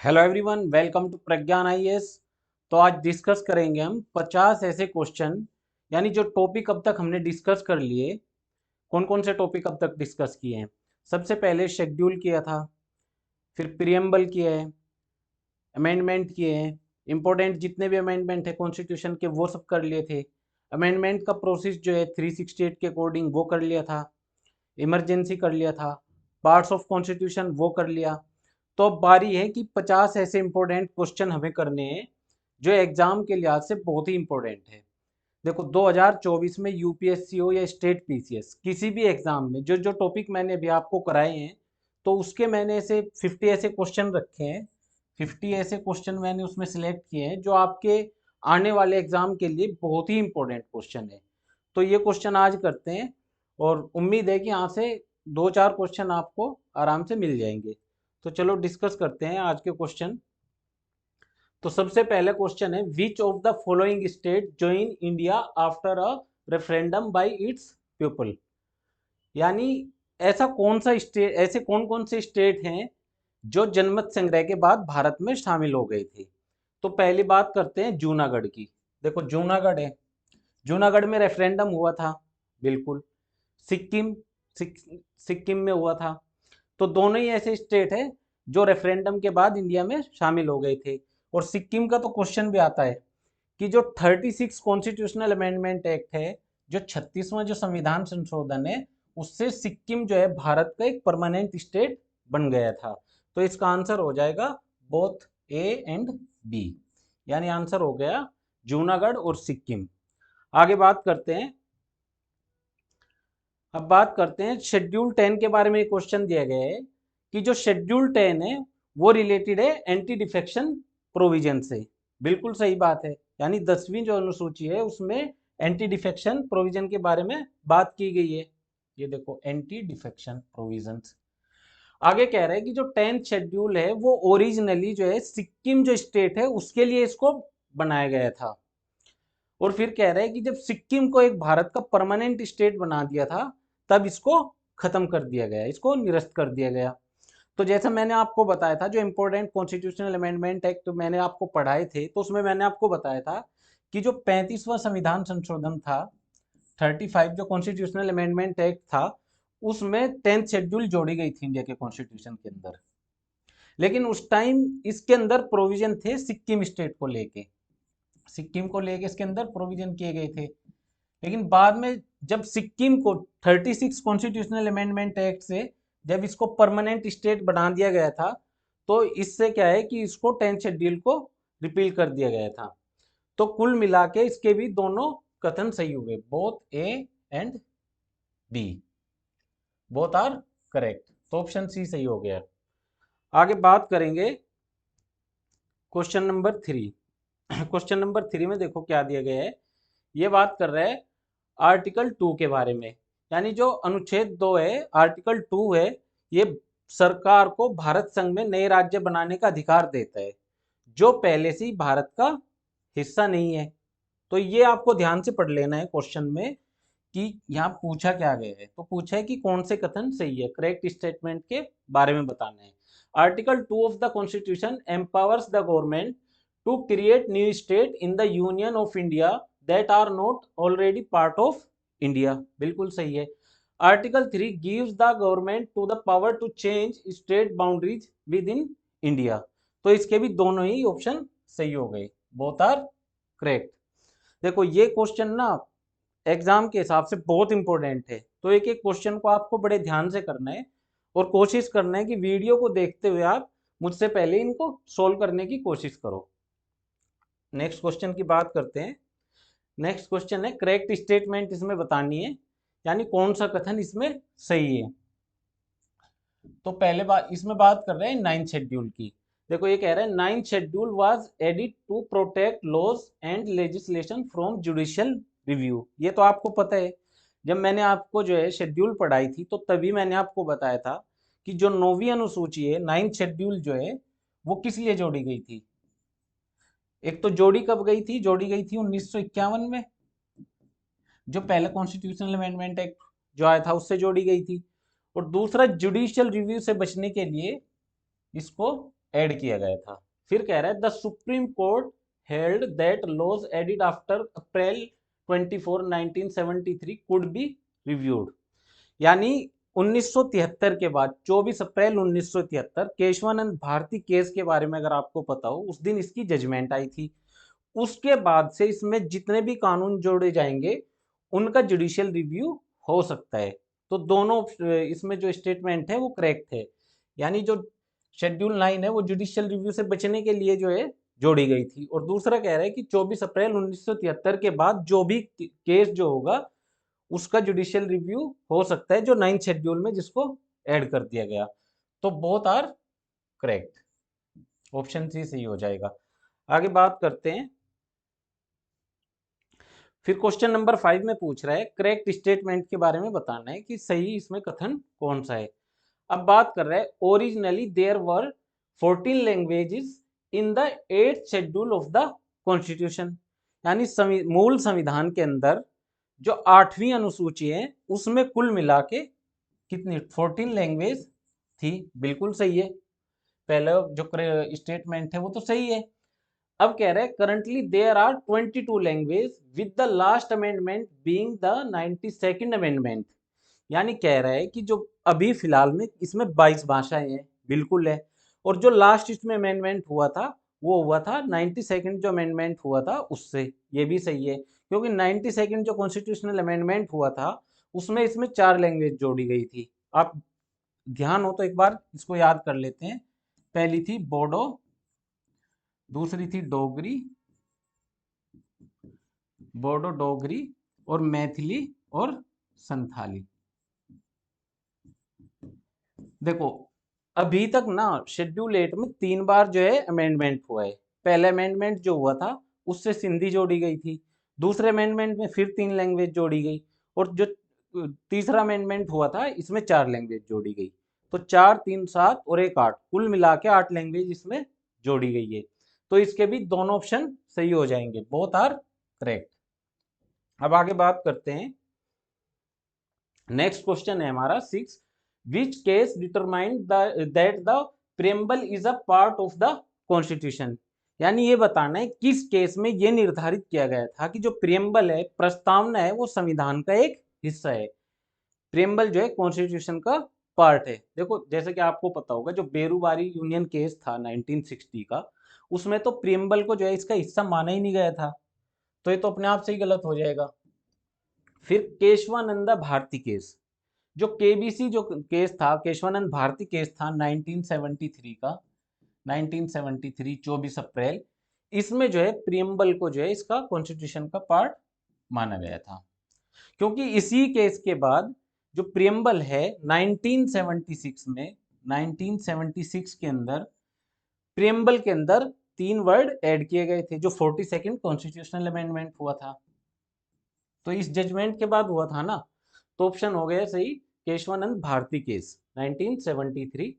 Hello everyone, welcome to Pragyan IAS. तो आज discuss करेंगे हम 50 ऐसे क्वेश्चन, यानी जो टॉपिक अब तक हमने डिस्कस कर लिए। कौन कौन से टॉपिक अब तक डिस्कस किए हैं? सबसे पहले शेड्यूल किया था, फिर प्रियम्बल किया है, अमेंडमेंट किए हैं। इंपॉर्टेंट जितने भी अमेंडमेंट है कॉन्स्टिट्यूशन के वो सब कर लिए थे। अमेंडमेंट का प्रोसेस जो है 368 के अकॉर्डिंग वो कर लिया था। इमरजेंसी कर लिया था। पार्ट्स ऑफ कॉन्स्टिट्यूशन वो कर लिया। तो अब बारी है कि 50 ऐसे इंपॉर्टेंट क्वेश्चन हमें करने हैं जो एग्जाम के लिहाज से बहुत ही इंपॉर्टेंट है। देखो 2024 में यूपीएससी हो या स्टेट पीसीएस, किसी भी एग्जाम में जो जो टॉपिक मैंने अभी आपको कराए हैं, तो उसके मैंने ऐसे 50 ऐसे क्वेश्चन रखे हैं। 50 ऐसे क्वेश्चन मैंने उसमें सिलेक्ट किए हैं जो आपके आने वाले एग्जाम के लिए बहुत ही इंपॉर्टेंट क्वेश्चन है। तो ये क्वेश्चन आज करते हैं और उम्मीद है कि यहाँ से दो चार क्वेश्चन आपको आराम से मिल जाएंगे। तो चलो डिस्कस करते हैं आज के क्वेश्चन। तो सबसे पहला क्वेश्चन है, which of the following state join India after a referendum bye it's people. यानी ऐसा कौन सा स्टेट, ऐसे कौन कौन से स्टेट हैं जो जनमत संग्रह के बाद भारत में शामिल हो गए थे। तो पहली बात करते हैं जूनागढ़ की। देखो जूनागढ़ है, जूनागढ़ में रेफरेंडम हुआ था, बिल्कुल। सिक्किम, सिक्किम में हुआ था। तो दोनों ही ऐसे स्टेट है जो रेफरेंडम के बाद इंडिया में शामिल हो गए थे। और सिक्किम का तो क्वेश्चन भी आता है कि जो 36 कॉन्स्टिट्यूशनल अमेंडमेंट एक्ट है, जो 36वां जो संविधान संशोधन है, उससे सिक्किम जो है भारत का एक परमानेंट स्टेट बन गया था। तो इसका आंसर हो जाएगा बोथ ए एंड बी, यानी आंसर हो गया जूनागढ़ और सिक्किम। आगे बात करते हैं। अब बात करते हैं शेड्यूल 10 के बारे में। क्वेश्चन दिया गया है कि जो शेड्यूल 10 है वो रिलेटेड है एंटी डिफेक्शन प्रोविजन से। बिल्कुल सही बात है, यानी 10वीं जो अनुसूची है उसमें एंटी डिफेक्शन प्रोविजन के बारे में बात की गई है। ये देखो एंटी डिफेक्शन प्रोविजन। आगे कह रहे हैं कि जो 10th शेड्यूल है वो ओरिजिनली जो है सिक्किम जो स्टेट है उसके लिए इसको बनाया गया था। और फिर कह रहे हैं कि जब सिक्किम को एक भारत का परमानेंट स्टेट बना दिया था, तब इसको खत्म कर दिया गया, इसको निरस्त कर दिया गया। तो जैसा मैंने आपको बताया था, जो इंपॉर्टेंट कॉन्स्टिट्यूशनल अमेंडमेंट एक्ट तो मैंने आपको पढ़ाए थे, तो उसमें मैंने आपको बताया था कि जो 35वां संविधान संशोधन था, 35 जो कॉन्स्टिट्यूशनल अमेंडमेंट एक्ट था, उसमें 10th शेड्यूल जोड़ी गई थी इंडिया के कॉन्स्टिट्यूशन के अंदर। लेकिन उस टाइम इसके अंदर प्रोविजन थे सिक्किम स्टेट को लेके, सिक्किम को लेके इसके अंदर प्रोविजन किए गए थे। लेकिन बाद में जब सिक्किम को 36 कॉन्स्टिट्यूशनल अमेंडमेंट एक्ट से जब इसको परमानेंट स्टेट बना दिया गया था, तो इससे क्या है कि इसको 10th शेड्यूल को रिपील कर दिया गया था। तो कुल मिला के इसके भी दोनों कथन सही हुए, both A and B, both are correct. तो ऑप्शन सी सही हो गया। आगे बात करेंगे क्वेश्चन नंबर 3। क्वेश्चन नंबर 3 में देखो क्या दिया गया है। ये बात कर रहा है आर्टिकल 2 के बारे में, यानी जो अनुच्छेद 2 है, आर्टिकल 2 है, ये सरकार को भारत संघ में नए राज्य बनाने का अधिकार देता है जो पहले से ही भारत का हिस्सा नहीं है। तो ये आपको ध्यान से पढ़ लेना है क्वेश्चन में कि यहाँ पूछा क्या गया है। तो पूछा है कि कौन से कथन सही है, करेक्ट स्टेटमेंट के बारे में बताना है। Article 2 of the constitution empowers the government to create new state in the union of India that are not already part of India. बिल्कुल सही है। Article 3 gives the government to the power to change state boundaries within India. तो इसके भी दोनों ही option सही हो गए, बोथ आर करेक्ट। देखो ये क्वेश्चन ना एग्जाम के हिसाब से बहुत इंपॉर्टेंट है, तो एक एक क्वेश्चन को आपको बड़े ध्यान से करना है और कोशिश करना है कि वीडियो को देखते हुए आप मुझसे पहले इनको सोल्व करने की कोशिश करो। नेक्स्ट क्वेश्चन की बात करते हैं। नेक्स्ट क्वेश्चन है करेक्ट स्टेटमेंट इसमें बतानी है, यानी कौन सा कथन इसमें सही है। तो पहले बात इसमें बात कर रहे हैं 9th शेड्यूल की। देखो ये कह रहा है 9th schedule was added to protect laws and legislation from judicial review. ये तो आपको पता है, जब मैंने आपको जो है शेड्यूल पढ़ाई थी तो तभी मैंने आपको बताया था कि जो 9वीं अनुसूची है, 9th शेड्यूल जो है, वो किस लिए जोड़ी गई थी। एक तो जोड़ी कब गई थी, जोड़ी गई थी 1951 में, जो पहले कॉन्स्टिट्यूशनल अमेंडमेंट एक्ट जो आया था उससे जोड़ी गई थी। और दूसरा जुडिशियल रिव्यू से बचने के लिए इसको ऐड किया गया था। फिर कह रहा है the supreme Court held that laws added after April 24 1973 could be reviewed. यानी 1973 के बाद 24 अप्रैल 1973 केशवानंद भारती केस के बारे में अगर आपको पता हो, उस दिन इसकी जजमेंट आई थी। उसके बाद से इसमें जितने भी कानून जोड़े जाएंगे उनका जुडिशियल रिव्यू हो सकता है। तो दोनों इसमें जो स्टेटमेंट है वो करेक्ट है। यानी जो शेड्यूल 9 है वो जुडिशियल रिव्यू से बचने के लिए जो है जोड़ी गई थी। और दूसरा कह रहा है कि 24 अप्रैल 1973 के बाद जो भी केस जो होगा उसका जुडिशियल रिव्यू हो सकता है, जो 9 शेड्यूल में जिसको ऐड कर दिया गया। तो both are correct, option C सही हो जाएगा। आगे बात करते हैं। फिर क्वेश्चन नंबर 5 में पूछ रहा है करेक्ट स्टेटमेंट के बारे में बताना है कि सही इसमें कथन कौन सा है। अब बात कर रहा है originally there were 14 languages in the 8th schedule of the constitution. यानी मूल संविधान के अंदर जो 8वीं अनुसूची है उसमें कुल मिला के कितनी 14 लैंग्वेज थी। बिल्कुल सही है, पहले जो स्टेटमेंट है वो तो सही है। अब कह रहे हैं currently there are 22 language with the last amendment being the 92nd amendment. यानी कह रहा है कि जो अभी फिलहाल में इसमें 22 भाषाएं हैं, बिल्कुल है। और जो लास्ट इसमें अमेंडमेंट हुआ था वो हुआ था 92nd जो अमेंडमेंट हुआ था उससे, ये भी सही है। क्योंकि 92nd जो कॉन्स्टिट्यूशनल अमेंडमेंट हुआ था उसमें इसमें 4 लैंग्वेज जोड़ी गई थी। आप ध्यान हो तो एक बार इसको याद कर लेते हैं। पहली थी बोडो, दूसरी थी डोगरी, बोडो डोगरी और मैथिली और संथाली। देखो अभी तक ना शेड्यूल 8 में 3 बार जो है अमेंडमेंट हुआ है। पहले अमेंडमेंट जो हुआ था उससे सिंधी जोड़ी गई थी, दूसरे अमेंडमेंट में फिर 3 लैंग्वेज जोड़ी गई, और जो तीसरा अमेंडमेंट हुआ था इसमें 4 लैंग्वेज जोड़ी गई। तो 4 3 7 और 1 8, कुल मिला के 8 लैंग्वेज इसमें जोड़ी गई है। तो इसके भी दोनों ऑप्शन सही हो जाएंगे, बोथ आर करेक्ट। अब आगे बात करते हैं। नेक्स्ट क्वेश्चन है हमारा 6, which case determined that the preamble is a part of the constitution. यानी ये बताना है किस केस में ये निर्धारित किया गया था कि जो प्रेम्बल है, प्रस्तावना है, वो संविधान का एक हिस्सा है। प्रेम्बल जो है कॉन्स्टिट्यूशन का पार्ट है। देखो जैसे कि आपको पता होगा जो बेरूबारी यूनियन केस था 1960 का, उसमें तो प्रेम्बल को जो है इसका हिस्सा माना ही नहीं गया था। तो ये तो अपने आप से ही गलत हो जाएगा। फिर केशवानंदा भारती केस, जो केबीसी जो केस था, केशवानंद भारती केस था 1973 का, 1973 24 अप्रैल, इसमें जो है प्रियम्बल को जो है इसका कॉन्स्टिट्यूशन का पार्ट माना गया था। क्योंकि इसी केस के बाद जो प्रियम्बल है 1976 में, 1976 के अंदर प्रियम्बल के अंदर 3 वर्ड ऐड किए गए थे जो 42nd कॉन्स्टिट्यूशनल अमेंडमेंट हुआ था। तो इस जजमेंट के बाद हुआ था ना। तो ऑप्शन हो गया सही केशवानंद भारती केस 1973।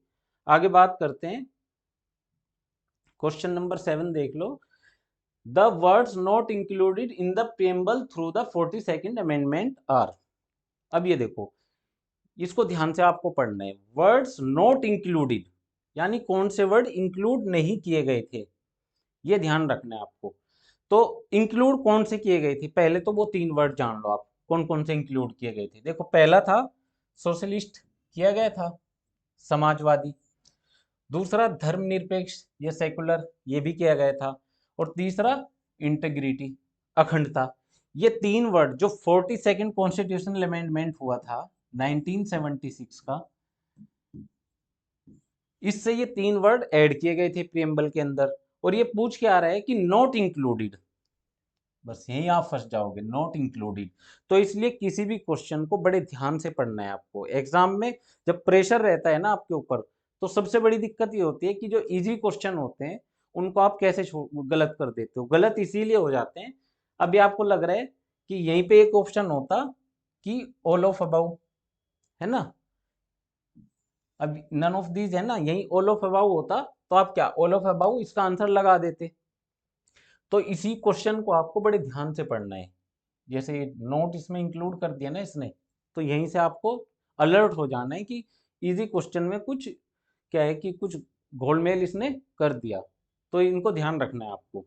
आगे बात करते हैं। क्वेश्चन नंबर 7 देख लो। The words not included in the preamble through the 42nd amendment are. अब ये देखो, इसको ध्यान से आपको पढ़ना है। वर्ड्स नॉट इंक्लूडेड यानी कौन से वर्ड इंक्लूड नहीं किए गए थे, ये ध्यान रखना है आपको। तो इंक्लूड कौन से किए गए थे, पहले तो वो 3 वर्ड जान लो आप कौन कौन से इंक्लूड किए गए थे। देखो पहला था सोशलिस्ट, किया गया था, समाजवादी। दूसरा धर्मनिरपेक्ष, ये सेकुलर, ये भी किया गया था। और तीसरा इंटेग्रिटी, अखंडता। ये 3 वर्ड जो 42nd कॉन्स्टिट्यूशनल अमेंडमेंट हुआ था 1976 का, इससे ये 3 वर्ड ऐड किए गए थे प्रियम्बल के अंदर। और ये पूछ के आ रहा है कि नॉट इंक्लूडेड, बस यही आप फंस जाओगे, नॉट इंक्लूडेड। तो इसलिए किसी भी क्वेश्चन को बड़े ध्यान से पढ़ना है आपको। एग्जाम में जब प्रेशर रहता है ना आपके ऊपर, तो सबसे बड़ी दिक्कत ये होती है कि जो इजी क्वेश्चन होते हैं उनको आप कैसे गलत कर देते हो। गलत इसीलिए हो जाते हैं, अभी आपको लग रहा है कि यहीं पे एक ऑप्शन होता कि ऑल ऑफ अबाउ, है ना, अब नन ऑफ दीज है ना, यही ऑल ऑफ अबाउ होता तो आप क्या ऑल ऑफ अबाउ इसका आंसर लगा देते। तो इसी क्वेश्चन को आपको बड़े ध्यान से पढ़ना है। जैसे नोट इसमें इंक्लूड कर दिया ना इसने, तो यहीं से आपको अलर्ट हो जाना है कि इजी क्वेश्चन में कुछ क्या है कि कुछ घोलमेल इसने कर दिया। तो इनको ध्यान रखना है आपको।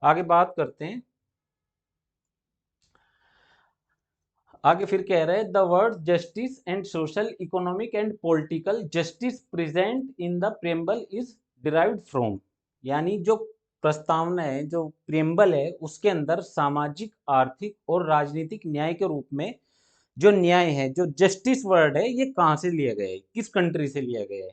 आगे बात करते हैं। आगे फिर कह रहे हैं the word justice and social economic and political justice present in the preamble is derived from, यानी जो प्रस्तावना है, जो प्रेम्बल है, उसके अंदर सामाजिक, आर्थिक और राजनीतिक न्याय के रूप में जो न्याय है, जो जस्टिस वर्ड है, ये कहाँ से लिया गया है, किस कंट्री से लिया गया है।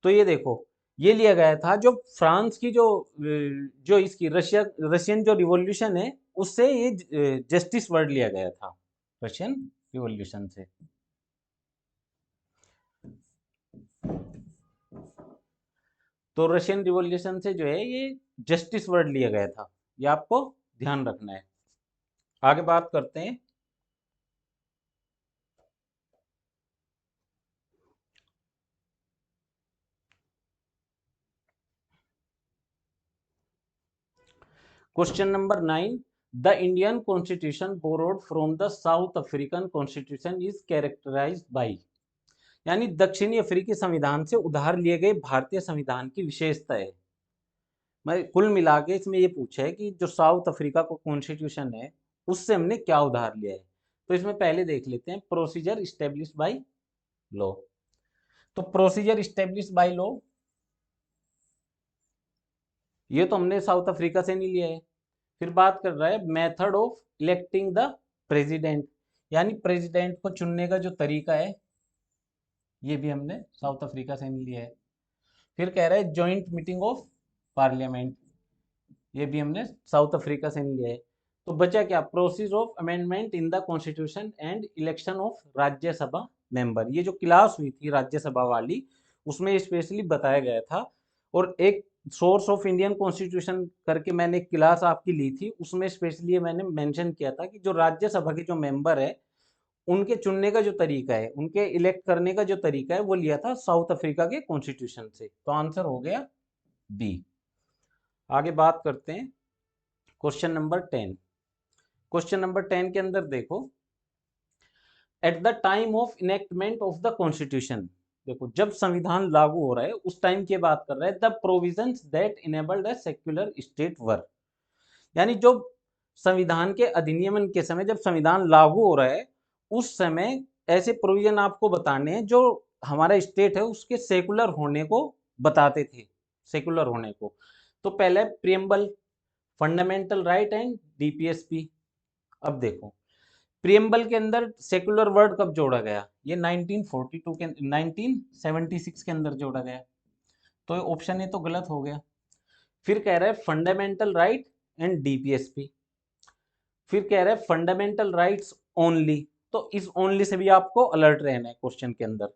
तो ये देखो, ये लिया गया था जो फ्रांस की जो इसकी रशियन जो रिवॉल्यूशन है, उससे ये जस्टिस वर्ड लिया गया था, रशियन रिवॉल्यूशन से। तो रशियन रिवॉल्यूशन से जो है ये जस्टिस वर्ड लिया गया था, ये आपको ध्यान रखना है। आगे बात करते हैं। Question number 9, the Indian constitution borrowed from the South African constitution is characterised by, यानी दक्षिणी अफ्रीकी संविधान से उधार लिए गए भारतीय संविधान की विशेषता है। मैं कुल मिला के इसमें ये पूछा है कि जो साउथ अफ्रीका का कॉन्स्टिट्यूशन है, उससे हमने क्या उधार लिया है। तो इसमें पहले देख लेते हैं प्रोसीजर स्टेब्लिश बाय लॉ। तो प्रोसीजर स्टेब्लिश बाय लॉ, ये तो हमने साउथ अफ्रीका से नहीं लिया है। फिर बात कर रहा है method of electing the president, यानी प्रेसिडेंट को चुनने का जो तरीका है, ये भी हमने साउथ अफ्रीका से नहीं लिया है। फिर कह रहा है जॉइंट मीटिंग ऑफ पार्लियामेंट, ये भी हमने साउथ अफ्रीका से नहीं लिया है। तो बचा क्या, process of amendment in the constitution and election of Rajya Sabha member, ये जो क्लास हुई थी राज्यसभा वाली, उसमें स्पेशली बताया गया था। और एक सोर्स ऑफ इंडियन कॉन्स्टिट्यूशन करके मैंने एक क्लास आपकी ली थी, उसमें स्पेशली मैंने मेंशन किया था कि जो राज्यसभा के जो मेंबर है, उनके चुनने का जो तरीका है, उनके इलेक्ट करने का जो तरीका है, वो लिया था साउथ अफ्रीका के कॉन्स्टिट्यूशन से। तो आंसर हो गया बी। आगे बात करते हैं क्वेश्चन नंबर 10। क्वेश्चन नंबर 10 के अंदर देखो, at the time of enactment of the constitution, देखो जब संविधान लागू हो रहा है उस टाइम की बात कर रहा है, the provisions that enabled a secular state were, यानी जो संविधान के अधिनियमन के समय जब संविधान लागू हो रहा है, उस समय ऐसे प्रोविजन आपको बताने हैं जो हमारा स्टेट है उसके सेकुलर होने को बताते थे, सेकुलर होने को। तो पहले preamble, fundamental right and DPSP. अब देखो प्रियम्बल के अंदर सेकुलर वर्ड कब जोड़ा गया, ये 1942 के 1976 के अंदर जोड़ा गया। तो ऑप्शन ए तो गलत हो गया। फिर कह रहा है फंडामेंटल राइट एंड डीपीएसपी। फिर कह रहा है फंडामेंटल राइट्स ओनली। तो इस ओनली से भी आपको अलर्ट रहना है क्वेश्चन के अंदर।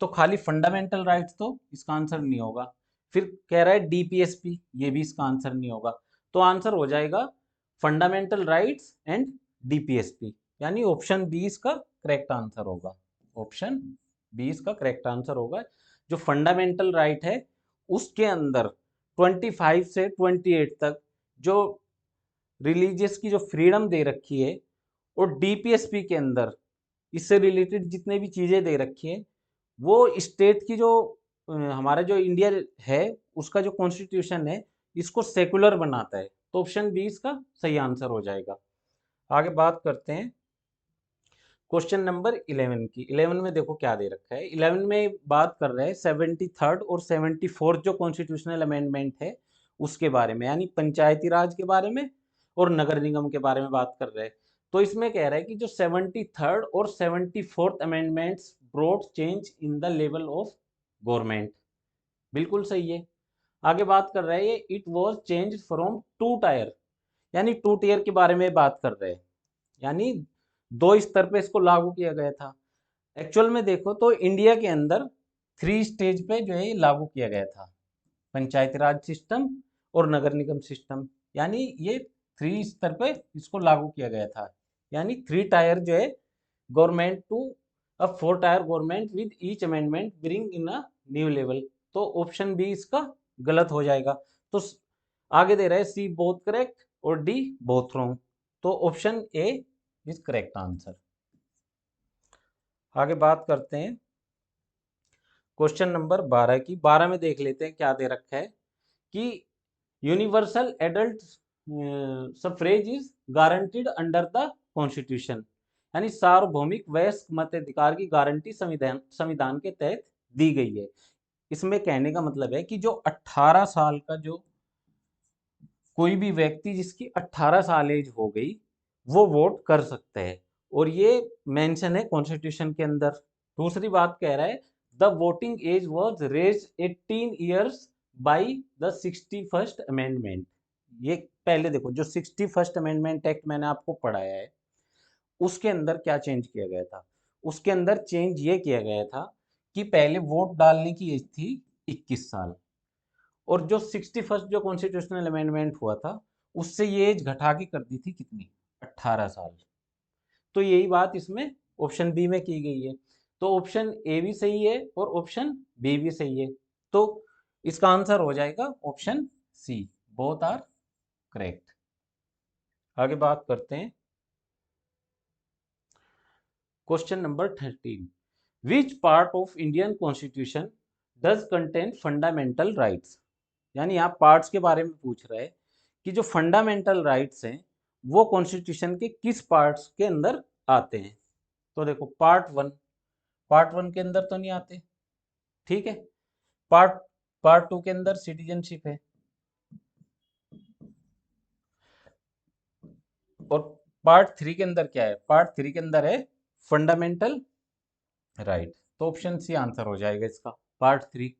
तो खाली फंडामेंटल राइट्स तो इसका आंसर नहीं होगा। फिर कह रहा है डीपीएसपी, ये भी इसका आंसर नहीं होगा। तो आंसर हो जाएगा फंडामेंटल राइट्स एंड डीपीएसपी, यानी ऑप्शन बी इसका करेक्ट आंसर होगा। ऑप्शन बी इसका करेक्ट आंसर होगा। जो फंडामेंटल राइट है उसके अंदर 25 से 28 तक जो रिलीजियस की जो फ्रीडम दे रखी है, और डीपीएसपी के अंदर इससे रिलेटेड जितने भी चीज़ें दे रखी है, वो स्टेट की जो हमारा जो इंडिया है उसका जो कॉन्स्टिट्यूशन है, इसको सेकुलर बनाता है। तो ऑप्शन बी इसका सही आंसर हो जाएगा। आगे बात करते हैं क्वेश्चन नंबर 11 की। 11 में देखो क्या दे रखा है। 11 में बात कर रहे हैं 73rd और 74th जो कॉन्स्टिट्यूशनल अमेंडमेंट है उसके बारे में, यानी पंचायती राज के बारे में और नगर निगम के बारे में बात कर रहे हैं। तो इसमें कह रहा है कि जो 73rd और 74th amendments brought change in the level of government, बिल्कुल सही है। आगे बात कर रहे हैं it was change from two tier, यानी टू टीयर के बारे में बात कर रहे हैं, यानी दो स्तर पे इसको लागू किया गया था। एक्चुअल में देखो तो इंडिया के अंदर 3 स्टेज पे जो है ये लागू किया गया था, पंचायती राज सिस्टम और नगर निगम सिस्टम, यानी ये 3 स्तर पे इसको लागू किया गया था। यानी 3 टायर जो है government to a 4 tier government with each amendment bring in a new level. तो ऑप्शन बी इसका गलत हो जाएगा। तो आगे दे रहा है सी बोथ करेक्ट और डी बोथ रॉन्ग। तो option A is correct answer. आगे बात करते हैं क्वेश्चन नंबर 12 की 12 में देख लेते हैं क्या दे रखा है कि universal adult suffrage is guaranteed under the constitution, यानी सार्वभौमिक वयस्क मताधिकार की गारंटी संविधान संविधान के तहत दी गई है। इसमें कहने का मतलब है कि जो 18 साल का जो कोई भी व्यक्ति जिसकी 18 साल एज हो गई वो वोट कर सकता है, और ये मेंशन है कॉन्स्टिट्यूशन के अंदर। दूसरी बात कह रहा है the voting age was raise 18 years by the 61st amendment. ये पहले देखो, जो 61st अमेंडमेंट एक्ट मैंने आपको पढ़ाया है उसके अंदर क्या चेंज किया गया था। उसके अंदर चेंज ये किया गया था कि पहले वोट डालने की एज थी 21 साल, और जो 61st जो कॉन्स्टिट्यूशनल अमेंडमेंट हुआ था उससे ये एज घटा के कर दी थी कितनी, 18 साल। तो यही बात इसमें ऑप्शन बी में की गई है। तो ऑप्शन ए भी सही है और ऑप्शन बी भी सही है। तो इसका आंसर हो जाएगा option C, both are correct. आगे बात करते हैं question number 13। Which part of Indian constitution does contain fundamental rights, यानी आप पार्ट्स के बारे में पूछ रहे हैं कि जो फंडामेंटल राइट्स हैं वो कॉन्स्टिट्यूशन के किस पार्ट्स के अंदर आते हैं। तो देखो पार्ट वन के अंदर तो नहीं आते, ठीक है। पार्ट पार्ट टू के अंदर सिटीजनशिप है, और पार्ट थ्री के अंदर क्या है, पार्ट थ्री के अंदर है फंडामेंटल राइट। तो ऑप्शन सी आंसर हो जाएगा इसका, पार्ट थ्री।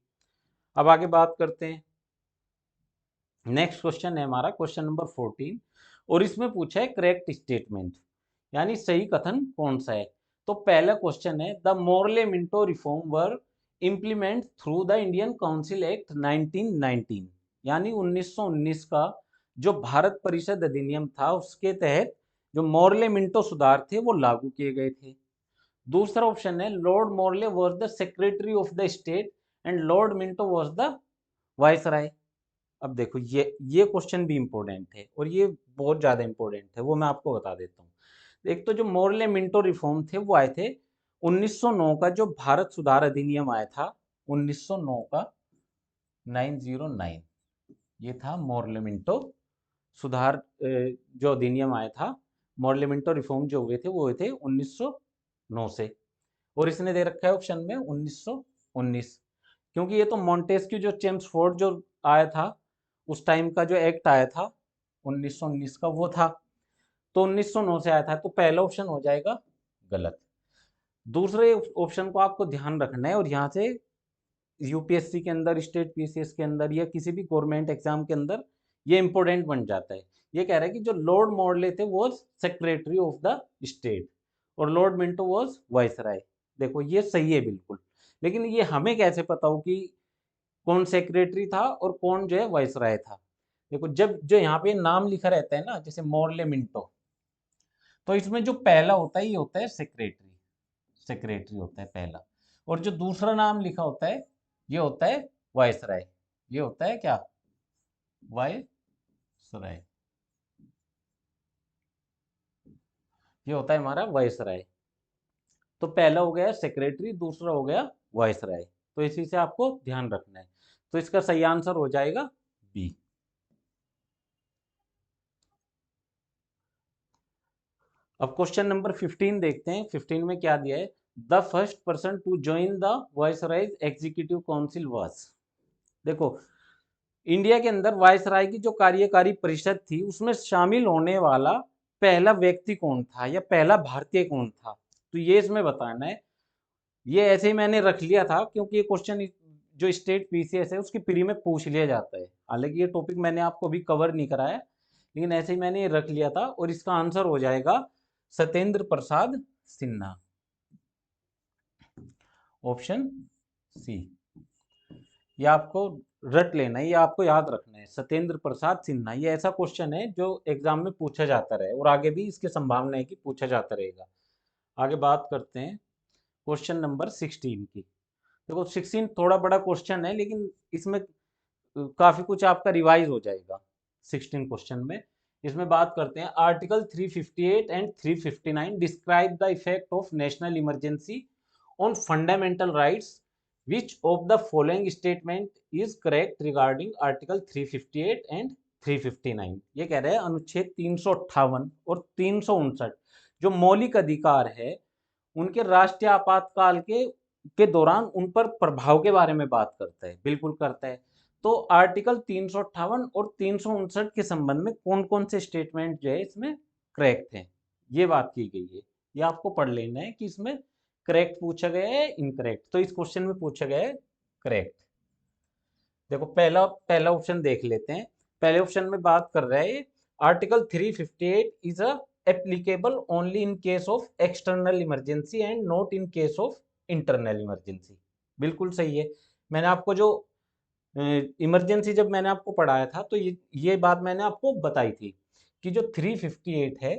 अब आगे बात करते हैं, नेक्स्ट क्वेश्चन है हमारा क्वेश्चन नंबर 14, और इसमें पूछा है करेक्ट स्टेटमेंट, यानी सही कथन कौन सा है। तो पहला क्वेश्चन है the Morley Minto reform were implement through the Indian council act 1919, यानी 1919 का जो भारत परिषद अधिनियम था उसके तहत जो मोर्ले मिंटो सुधार थे वो लागू किए गए थे। दूसरा ऑप्शन है Lord Morley was the secretary of the state and Lord Minto was the viceroy. अब देखो ये क्वेश्चन भी इंपॉर्टेंट है और ये बहुत ज़्यादा इंपॉर्टेंट है, वो मैं आपको बता देता हूँ। एक तो जो मोर्ले मिंटो रिफॉर्म थे वो आए थे 1909 का, जो भारत सुधार अधिनियम आया था 1909 का 909, ये था मोर्ले मिंटो सुधार जो अधिनियम आया था। मोर्ले मिंटो रिफॉर्म जो हुए थे वो हुए थे 1909 से, और इसने दे रखा है ऑप्शन में 1919, क्योंकि ये तो मॉन्टेस्क्यू जो चेम्सफोर्ड जो आया था उस टाइम का जो एक्ट आया था 1919 का वो था, तो 1909 से आया था, तो पहला ऑप्शन हो जाएगा गलत। दूसरे ऑप्शन को आपको ध्यान रखना है, और यहाँ से यूपीएससी के अंदर, स्टेट पीसीएस के अंदर या किसी भी गवर्नमेंट एग्जाम के अंदर ये इंपॉर्टेंट बन जाता है। ये कह रहा है कि जो लॉर्ड मॉर्ले थे वो सेक्रेटरी ऑफ द स्टेट और लॉर्ड मिंटो वॉज वाइसराय। देखो ये सही है बिल्कुल, लेकिन ये हमें कैसे पता हो कि कौन सेक्रेटरी था और कौन जो है वाइसराय था। देखो जब जो यहाँ पे नाम लिखा रहता है ना, जैसे मोर्ले मिंटो, तो इसमें जो पहला होता है ये होता है सेक्रेटरी, सेक्रेटरी होता है पहला, और जो दूसरा नाम लिखा होता है ये होता है वाइसराय। ये होता है क्या, वाइसराय, ये होता है हमारा वाइसराय। तो पहला हो गया सेक्रेटरी, दूसरा हो गया वाइसराय, तो इसी से आपको ध्यान रखना है। तो इसका सही आंसर हो जाएगा बी। अब क्वेश्चन नंबर 15 देखते हैं। 15 में क्या दिया है, the first person to join the viceroy executive council was. देखो इंडिया के अंदर वाइसराय की जो कार्यकारी परिषद थी उसमें शामिल होने वाला पहला व्यक्ति कौन था या पहला भारतीय कौन था, तो ये इसमें बताना है। ये ऐसे ही मैंने रख लिया था क्योंकि ये क्वेश्चन जो स्टेट पीसीएस है उसकी प्री में पूछ लिया जाता है। हालांकि ये टॉपिक मैंने आपको अभी कवर नहीं कराया, लेकिन ऐसे ही मैंने ये रख लिया था, और इसका आंसर हो जाएगा सत्येंद्र प्रसाद सिन्हा, ऑप्शन सी। ये आपको रट लेना है, ये आपको याद रखना है, सत्येंद्र प्रसाद सिन्हा। ये ऐसा क्वेश्चन है जो एग्जाम में पूछा जाता रहे और आगे भी इसकी संभावना है कि पूछा जाता रहेगा। आगे बात करते हैं क्वेश्चन नंबर 16 की। देखो 16 थोड़ा बड़ा क्वेश्चन है, लेकिन इसमें काफी कुछ आपका रिवाइज हो जाएगा 16 क्वेश्चन में। इसमें बात करते हैं article 358 and 359 describe the effect of national emergency on fundamental rights which of the following statement is correct regarding article 358 and 359। ये कह रहे हैं अनुच्छेद 358 और 359 जो मौलिक अधिकार है उनके राष्ट्रीय आपातकाल के दौरान उन पर प्रभाव के बारे में बात करता है। बिल्कुल करता है। तो आर्टिकल 358 और 359 के संबंध में कौन कौन से स्टेटमेंट जो है इसमें करेक्ट है, ये बात की गई है। ये आपको पढ़ लेना है कि इसमें करेक्ट पूछा गया है इनकरेक्ट। तो इस क्वेश्चन में पूछा गया है करेक्ट। देखो पहला पहला ऑप्शन देख लेते हैं। पहले ऑप्शन में बात कर रहा है article 358 is a applicable only in case of external emergency and not in case of internal emergency. बिल्कुल सही है। मैंने आपको जो इमरजेंसी जब मैंने आपको पढ़ाया था तो ये बात मैंने आपको बताई थी कि जो 358 है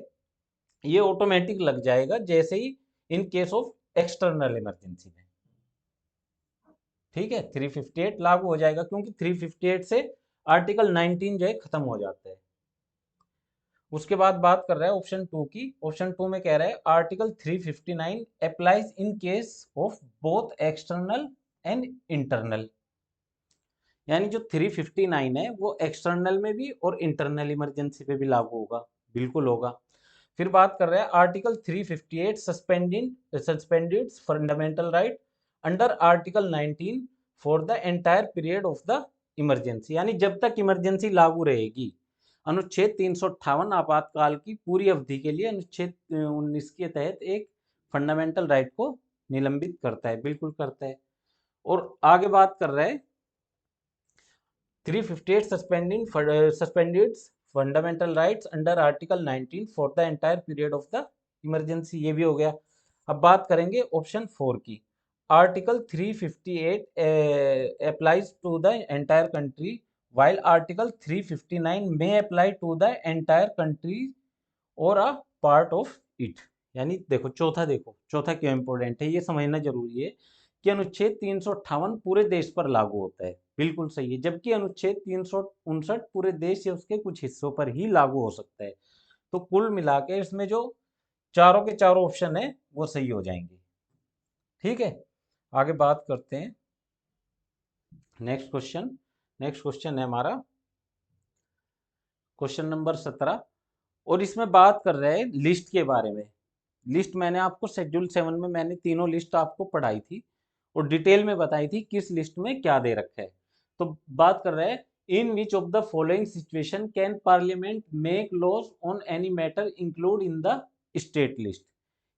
ये ऑटोमेटिक लग जाएगा जैसे ही in case of external emergency में। ठीक है, 358 लागू हो जाएगा क्योंकि 358 से आर्टिकल 19 जो है खत्म हो जाता है। उसके बाद बात कर रहा है ऑप्शन 2 की। ऑप्शन 2 में कह रहा है article 359 applies in case of both external and internal. यानी जो 359 है वो एक्सटर्नल में भी और इंटरनल इमरजेंसी पे भी लागू होगा। बिल्कुल होगा। फिर बात कर रहे हैं article 358 suspended fundamental right under article 19 for the entire period of the emergency. यानी जब तक इमरजेंसी लागू रहेगी अनुच्छेद 358 आपातकाल की पूरी अवधि के लिए अनुच्छेद 19 के तहत एक फंडामेंटल राइट को निलंबित करता है। बिल्कुल करता है। और आगे बात कर रहे हैं 358 suspended fundamental rights under article 19 for the entire period of the emergency। ये भी हो गया। अब बात करेंगे ऑप्शन 4 की। Article 358 applies to the entire country while article 359 may apply to the entire country or a part of it। यानी देखो चौथा क्यों इंपॉर्टेंट है ये समझना जरूरी है कि अनुच्छेद 358 पूरे देश पर लागू होता है। बिल्कुल सही है। जबकि अनुच्छेद 359 पूरे देश या उसके कुछ हिस्सों पर ही लागू हो सकता है। तो कुल मिला के इसमें जो चारों के चारों ऑप्शन है वो सही हो जाएंगे। ठीक है, आगे बात करते हैं नेक्स्ट क्वेश्चन है हमारा क्वेश्चन नंबर 17 और इसमें बात कर रहे हैं लिस्ट के बारे में। लिस्ट मैंने आपको शेड्यूल 7 में मैंने तीनों लिस्ट आपको पढ़ाई थी और डिटेल में बताई थी किस लिस्ट में क्या दे रखा है। तो बात कर रहे हैं in which of the following situation can parliament make laws on any matter include in the state list.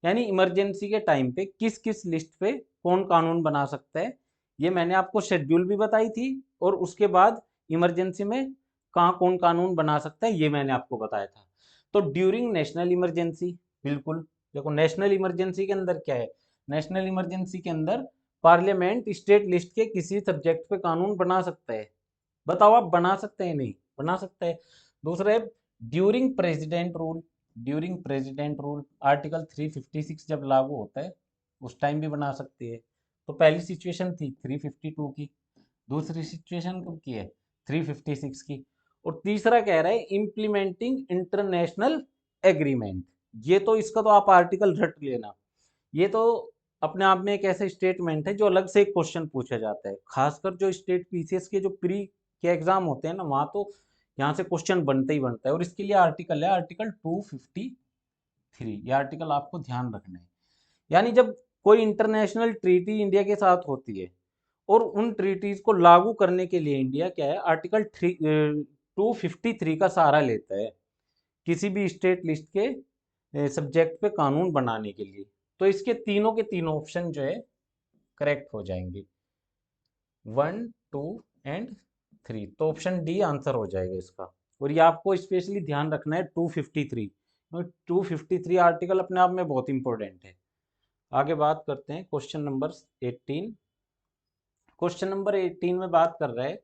यानी इमरजेंसी के टाइम पे किस किस लिस्ट पे कौन कानून बना सकता है ये मैंने आपको शेड्यूल भी बताई थी और उसके बाद इमरजेंसी में कहाँ कौन कानून बना सकता है ये मैंने आपको बताया था। तो ड्यूरिंग नेशनल इमरजेंसी, बिल्कुल देखो नेशनल इमरजेंसी के अंदर क्या है, नेशनल इमरजेंसी के अंदर पार्लियामेंट स्टेट लिस्ट के किसी सब्जेक्ट पे कानून बना सकता है। बताओ आप बना सकते हैं नहीं बना सकता है। दूसरा है ड्यूरिंग प्रेसिडेंट रूल आर्टिकल 356 जब लागू होता है उस टाइम भी बना सकती है। तो पहली सिचुएशन थी 352 की, दूसरी सिचुएशन कब की है 356 की। और तीसरा कह रहा है इम्प्लीमेंटिंग इंटरनेशनल एग्रीमेंट। ये तो इसका तो आप आर्टिकल रट लेना। ये तो अपने आप में एक ऐसा स्टेटमेंट है जो अलग से एक क्वेश्चन पूछा जाता है। खासकर जो स्टेट पीसीएस के जो प्री के एग्जाम होते हैं ना वहाँ तो यहाँ से क्वेश्चन बनता ही बनता है। और इसके लिए आर्टिकल है आर्टिकल 253। ये आर्टिकल आपको ध्यान रखना है। यानी जब कोई इंटरनेशनल ट्रीटी इंडिया के साथ होती है और उन ट्रीटीज को लागू करने के लिए इंडिया क्या है आर्टिकल 253 का सहारा लेता है किसी भी स्टेट लिस्ट के सब्जेक्ट पे कानून बनाने के लिए। तो इसके तीनों के तीनों ऑप्शन जो है करेक्ट हो जाएंगे 1, 2 एंड 3। तो ऑप्शन डी आंसर हो जाएगा इसका। और ये आपको स्पेशली ध्यान रखना है 253, 253 आर्टिकल अपने आप में बहुत इंपॉर्टेंट है। आगे बात करते हैं क्वेश्चन नंबर 18। क्वेश्चन नंबर 18 में बात कर रहे हैं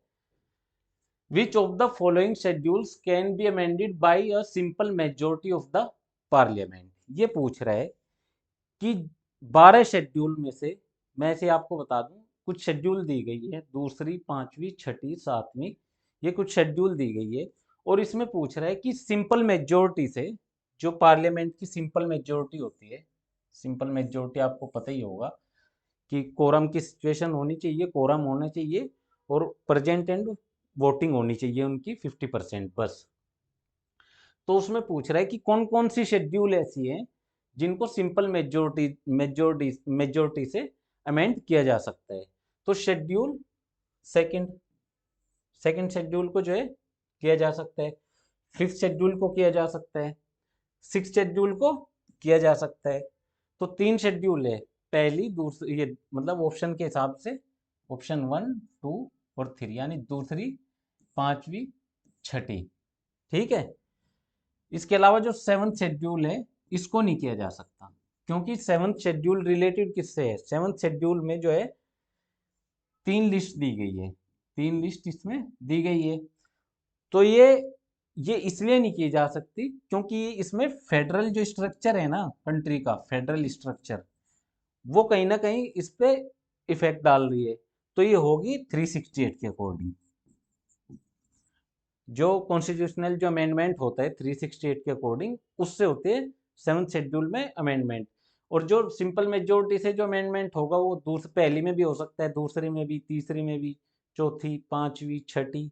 which of the following schedules can be amended bye a simple majority of the parliament. ये पूछ रहा है कि 12 शेड्यूल में से मैं इसे आपको बता दूं कुछ शेड्यूल दी गई है, दूसरी, पांचवी, छठी, सातवीं, ये कुछ शेड्यूल दी गई है। और इसमें पूछ रहा है कि सिंपल मेजोरिटी से जो पार्लियामेंट की सिंपल मेजोरिटी होती है, सिंपल मेजोरिटी आपको पता ही होगा कि कोरम की सिचुएशन होनी चाहिए, कोरम होना चाहिए और प्रेजेंट एंड वोटिंग होनी चाहिए उनकी 50% बस। तो उसमें पूछ रहा है कि कौन कौन सी शेड्यूल ऐसी है जिनको सिंपल मेजोरिटी से अमेंड किया जा सकता है। तो शेड्यूल सेकंड सेकंड शेड्यूल को जो है किया जा सकता है, फिफ्थ शेड्यूल को किया जा सकता है, सिक्स शेड्यूल को किया जा सकता है। तो तीन शेड्यूल है, पहली दूसरी, ये मतलब ऑप्शन के हिसाब से ऑप्शन 1 2 और 3, यानी दूसरी, पांचवी, छठी। ठीक है। इसके अलावा जो सेवंथ शेड्यूल है इसको नहीं किया जा सकता, क्योंकि सेवंथ शेड्यूल रिलेटेड किससे है? सेवंथ शेड्यूल में जो है तीन लिस्ट दी गई है, तीन लिस्ट इसमें दी गई है। तो ये इसलिए नहीं की जा सकती क्योंकि इसमें फेडरल जो स्ट्रक्चर है ना कंट्री का, फेडरल स्ट्रक्चर, वो कहीं ना कहीं इस पे इफेक्ट डाल रही है। तो ये होगी 368 के अकॉर्डिंग। जो कॉन्स्टिट्यूशनल जो अमेंडमेंट होता है 368 के अकॉर्डिंग, उससे होते हैं सेवंथ शेड्यूल में अमेंडमेंट। और जो सिंपल मेजोरिटी से जो अमेंडमेंट होगा वो दूसरी, पहली में भी हो सकता है, दूसरी में भी, तीसरी में भी, चौथी, पांचवी, छठी,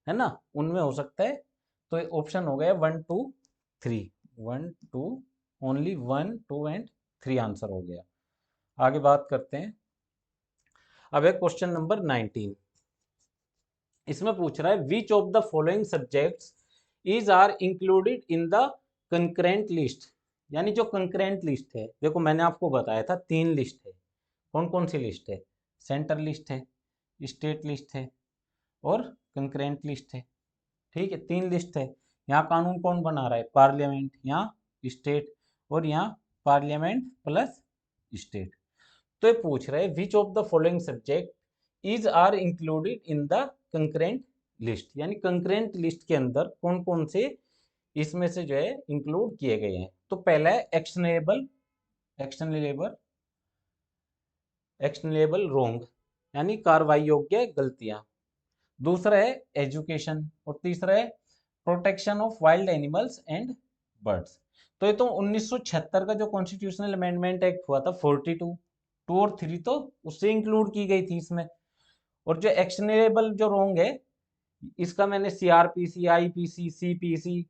है ना, उनमें हो सकता है। तो ऑप्शन हो गया 1 2 3, 1 2, ओनली 1 2 एंड 3 आंसर हो गया। आगे बात करते हैं। अब है क्वेश्चन नंबर 19। इसमें पूछ रहा है which of the following subjects is are included in the concurrent list. यानी जो कंकरेंट लिस्ट है, देखो मैंने आपको बताया था तीन लिस्ट है। कौन कौन सी लिस्ट है? सेंटर लिस्ट है, स्टेट लिस्ट है और कंकरेंट लिस्ट है। ठीक है, तीन लिस्ट है। यहाँ कानून कौन बना रहा है? पार्लियामेंट, यहाँ स्टेट, और यहाँ पार्लियामेंट प्लस स्टेट। तो ये पूछ रहे हैं which of the following subject is are included in the concurrent list, यानी कंकरेंट लिस्ट के अंदर कौन कौन से इसमें से जो है इंक्लूड किए गए हैं। तो पहला है एक्शनेबल, एक्शनेबल एक्शनेबल रोंग, यानी कार्रवाई योग्य गलतियां। दूसरा है एजुकेशन और तीसरा है protection of wild animals and birds. तो ये तो 1976 का जो कॉन्स्टिट्यूशनल अमेंडमेंट एक्ट हुआ था 42, 2 और 3 तो उससे इंक्लूड की गई थी इसमें। और जो एक्शनेबल जो रोंग है, इसका मैंने सीआरपीसी, आईपीसी, सीपीसी,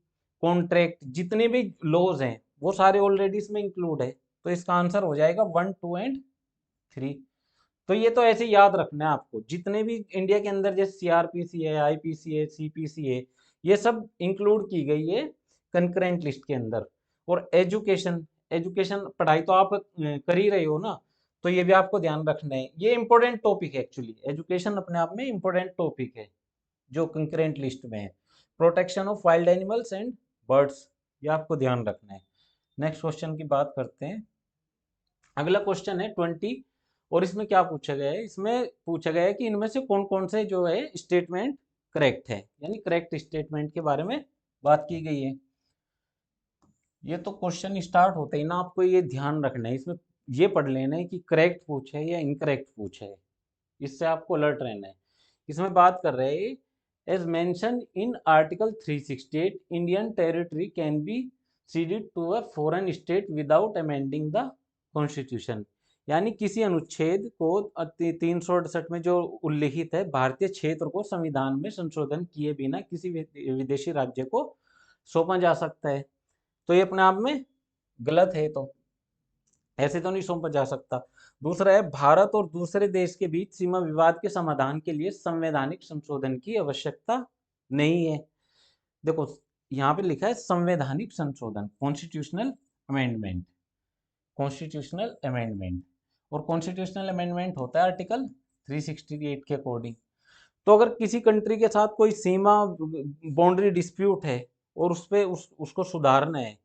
कॉन्ट्रैक्ट, जितने भी लॉज हैं वो सारे ऑलरेडी इसमें इंक्लूड है। तो इसका आंसर हो जाएगा 1 2 एंड 3। तो ये तो ऐसे याद रखना है आपको, जितने भी इंडिया के अंदर जैसे सीआरपीसी है, आईपीसी है, सीपीसी है, ये सब इंक्लूड की गई है कंकरेंट लिस्ट के अंदर। और एजुकेशन, एजुकेशन पढ़ाई तो आप कर ही रहे हो ना, तो ये भी आपको ध्यान रखना है। ये इंपॉर्टेंट टॉपिक है एक्चुअली, एजुकेशन अपने आप में इंपॉर्टेंट टॉपिक है जो कंकरेंट लिस्ट में है। Protection of wild animals and birds, ये आपको ध्यान रखना है। नेक्स्ट क्वेश्चन की बात करते हैं। अगला क्वेश्चन है 20, और इसमें क्या पूछा गया है? इसमें पूछा गया है कि इनमें से कौन कौन से जो है स्टेटमेंट करेक्ट है, यानी करेक्ट स्टेटमेंट के बारे में बात की गई है। ये तो क्वेश्चन स्टार्ट होते ही ना आपको ये ध्यान रखना है, इसमें ये पढ़ लेना है कि करेक्ट पूछा है या इनकरेक्ट पूछा है, इससे आपको अलर्ट रहना है। इसमें बात कर रहे हैं as mentioned in article 368 Indian territory can be ceded to a foreign state without amending the constitution. यानी किसी अनुच्छेद को 368 में जो उल्लिखित है, भारतीय क्षेत्र को संविधान में संशोधन किए बिना किसी विदेशी राज्य को सौंपा जा सकता है। तो ये अपने आप में गलत है, तो ऐसे तो नहीं सौंपा जा सकता। दूसरा है भारत और दूसरे देश के बीच सीमा विवाद के समाधान के लिए संवैधानिक संशोधन की आवश्यकता नहीं है। देखो यहाँ पे लिखा है संवैधानिक संशोधन, कॉन्स्टिट्यूशनल अमेंडमेंट, कॉन्स्टिट्यूशनल अमेंडमेंट, और कॉन्स्टिट्यूशनल अमेंडमेंट होता है आर्टिकल 368 के अकॉर्डिंग। तो अगर किसी कंट्री के साथ कोई सीमा बाउंड्री डिस्प्यूट है और उसको सुधारना है,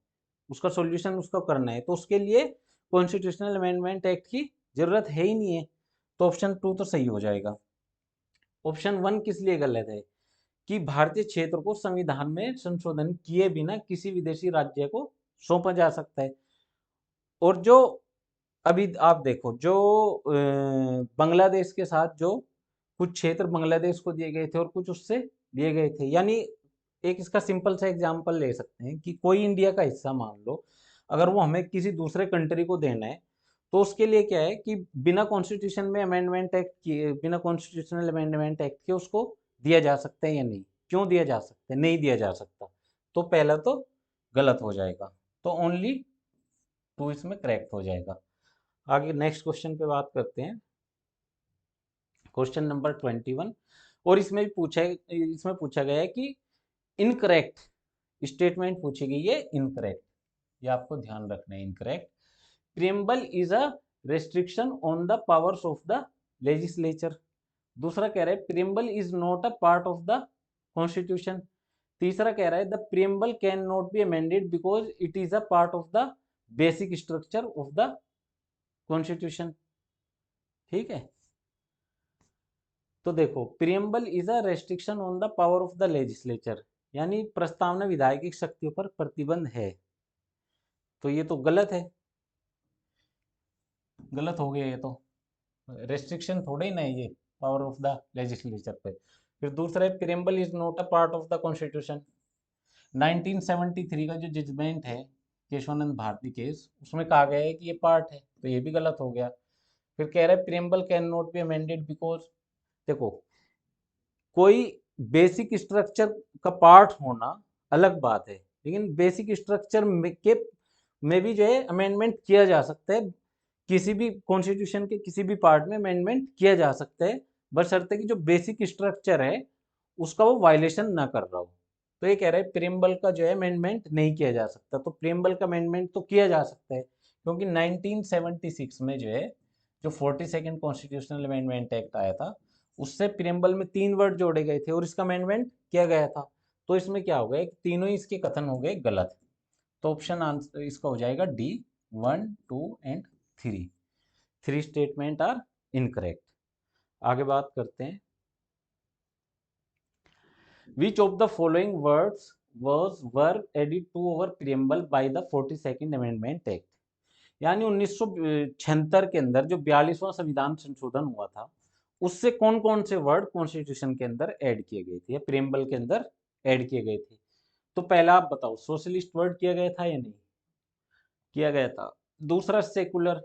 उसका सॉल्यूशन उसको करना है, तो उसके लिए कॉन्स्टिट्यूशनल अमेंडमेंट एक्ट की जरूरत है ही नहीं है। तो ऑप्शन 2 तो सही हो जाएगा। ऑप्शन 1 किस लिए गलत है? कि भारतीय क्षेत्र को संविधान में संशोधन किए बिना किसी विदेशी राज्य को सौंपा जा सकता है। और जो अभी आप देखो, जो बांग्लादेश के साथ जो कुछ क्षेत्र बांग्लादेश को दिए गए थे और कुछ उससे दिए गए थे, यानी एक इसका सिंपल सा एग्जांपल ले सकते हैं कि कोई इंडिया का हिस्सा मान लो, अगर वो हमें किसी दूसरे कंट्री को देना है, तो उसके लिए क्या है कि बिना कॉन्स्टिट्यूशन में अमेंडमेंट एक्ट किए, बिना कॉन्स्टिट्यूशनल अमेंडमेंट एक्ट के उसको दिया जा सकता है या नहीं, क्यों दिया जा सकता है, नहीं दिया जा सकता। तो पहला तो गलत हो जाएगा, तो ओनली 2 इसमें करेक्ट हो जाएगा। आगे नेक्स्ट क्वेश्चन पे बात करते हैं, क्वेश्चन नंबर 21। और इसमें पूछा गया है कि इनकरेक्ट स्टेटमेंट पूछी गई है, इनकरेक्ट, ये आपको ध्यान रखना है, incorrect. Preamble is a restriction on the powers of the legislature. दूसरा कह रहा है preamble is not a part of the constitution. तीसरा कह रहा है the preamble can not be amended because it is a part of the basic structure of the constitution. ठीक है, तो देखो preamble is a restriction on the power of the legislature, यानी प्रस्तावना विधायक की शक्तियों पर प्रतिबंध है, तो ये तो गलत है, गलत हो गया, ये तो रेस्ट्रिक्शन थोड़े ही नहीं ये पावर ऑफ द लेजिस्लेचर पे। फिर दूसरा है preamble is not a part of the constitution. 1973 का जो जजमेंट है केशवानंद भारती केस, उसमें कहा गया है कि ये पार्ट है, तो ये भी गलत हो गया। फिर कह रहा है preamble can not be amended because, देखो कोई बेसिक स्ट्रक्चर का पार्ट होना अलग बात है, लेकिन बेसिक स्ट्रक्चर में भी जो है अमेंडमेंट किया जा सकता है, किसी भी कॉन्स्टिट्यूशन के किसी भी पार्ट में अमेंडमेंट किया जा सकता है, बशर्ते कि जो बेसिक स्ट्रक्चर है उसका वो वायलेशन ना कर रहा हो। तो ये कह रहा है प्रीएम्बल का जो है अमेंडमेंट नहीं किया जा सकता, तो प्रीएम्बल का अमेंडमेंट तो किया जा सकता है, क्योंकि 1976 में जो है जो 42nd कॉन्स्टिट्यूशनल अमेंडमेंट एक्ट आया था, उससे प्रीएम्बल में 3 वर्ड जोड़े गए थे और इसका अमेंडमेंट किया गया था। तो इसमें क्या हो गया, तीनों ही इसके कथन हो गए गलत। तो ऑप्शन आंसर इसका हो जाएगा D, 1, 2 and 3, 3 statement are incorrect. आगे बात करते हैं, which of the following words were added to our preamble by the 42nd amendment act. यानी 1976 के अंदर जो 42वां संविधान संशोधन हुआ था, उससे कौन कौन से वर्ड कॉन्स्टिट्यूशन के अंदर ऐड किए गए थे या प्रीएम्बल के अंदर ऐड किए गए थे। तो पहला आप बताओ, सोशलिस्ट वर्ड किया गया था या नहीं किया गया था। दूसरा सेकुलर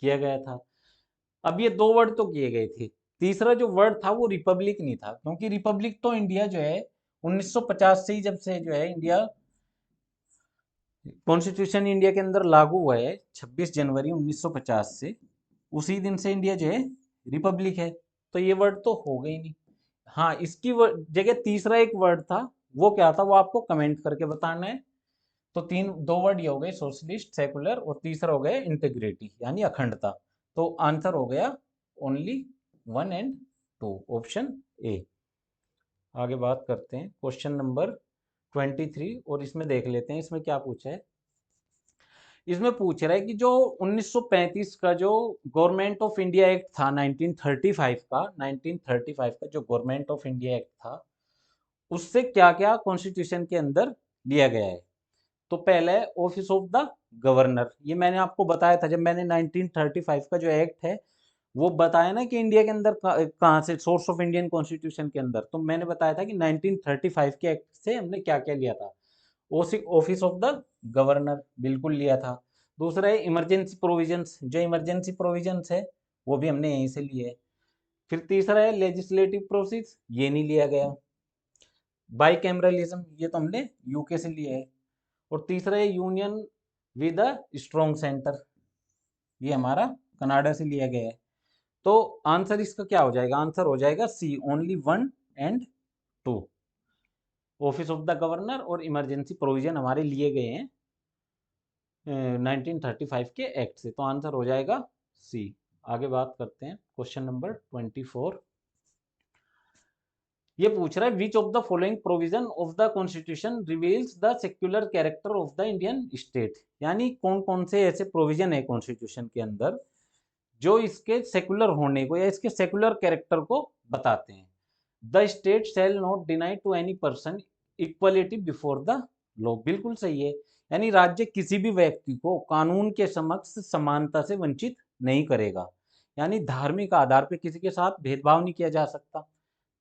किया गया था। अब ये 2 वर्ड तो किए गए थे। तीसरा जो वर्ड था वो रिपब्लिक नहीं था, क्योंकि रिपब्लिक तो इंडिया जो है 1950 से ही, जब से जो है इंडिया कॉन्स्टिट्यूशन इंडिया के अंदर लागू हुआ है 26 जनवरी 1950 से, उसी दिन से इंडिया जो है रिपब्लिक है, तो ये वर्ड तो हो गई नहीं। हाँ, इसकी जगह तीसरा एक वर्ड था, वो क्या था वो आपको कमेंट करके बताना है। तो 2 वर्ड ये हो गए, सोशलिस्ट, सेकुलर, और तीसरा हो गया इंटीग्रिटी यानी अखंडता। तो आंसर हो गया ओनली 1 एंड 2, ऑप्शन ए। आगे बात करते हैं क्वेश्चन नंबर 23, और इसमें देख लेते हैं इसमें क्या पूछा है। इसमें पूछ रहा है कि जो 1935 का जो गवर्नमेंट ऑफ इंडिया एक्ट था 1935 का जो गवर्नमेंट ऑफ इंडिया एक्ट था, उससे क्या क्या कॉन्स्टिट्यूशन के अंदर लिया गया है। तो पहला है ऑफिस ऑफ द गवर्नर, ये मैंने आपको बताया था जब मैंने 1935 का जो एक्ट है वो बताया ना कि इंडिया के अंदर कहाँ से सोर्स ऑफ इंडियन कॉन्स्टिट्यूशन के अंदर, तो मैंने बताया था कि 1935 के एक्ट से हमने क्या क्या लिया था। ऑफिस ऑफ द गवर्नर बिल्कुल लिया था। दूसरा है इमरजेंसी प्रोविजंस, जो इमरजेंसी प्रोविजंस है वो भी हमने यहीं से लिए है। फिर तीसरा है लेजिस्लेटिव प्रोसेस, ये नहीं लिया गया। बाई कैमरलिज्म, ये तो हमने यूके से लिया है। और तीसरा है union with a strong centre, ये हमारा कनाडा से लिया गया है। तो आंसर इसका क्या हो जाएगा, आंसर हो जाएगा C, only 1 and 2। Office of the governor और इमरजेंसी प्रोविजन हमारे लिए गए हैं 1935 के एक्ट से, तो आंसर हो जाएगा सी। आगे बात करते हैं क्वेश्चन नंबर 24। ये पूछ रहा है which of the following provision of the constitution reveals the secular character of the Indian state, यानी कौन कौन से ऐसे प्रोविजन है कॉन्स्टिट्यूशन के अंदर जो इसके सेकुलर होने को या इसके सेकुलर कैरेक्टर को बताते हैं। The state shall not deny to any person equality before the law, बिल्कुल सही है, यानी राज्य किसी भी व्यक्ति को कानून के समक्ष समानता से वंचित नहीं करेगा, यानी धार्मिक आधार पर किसी के साथ भेदभाव नहीं किया जा सकता।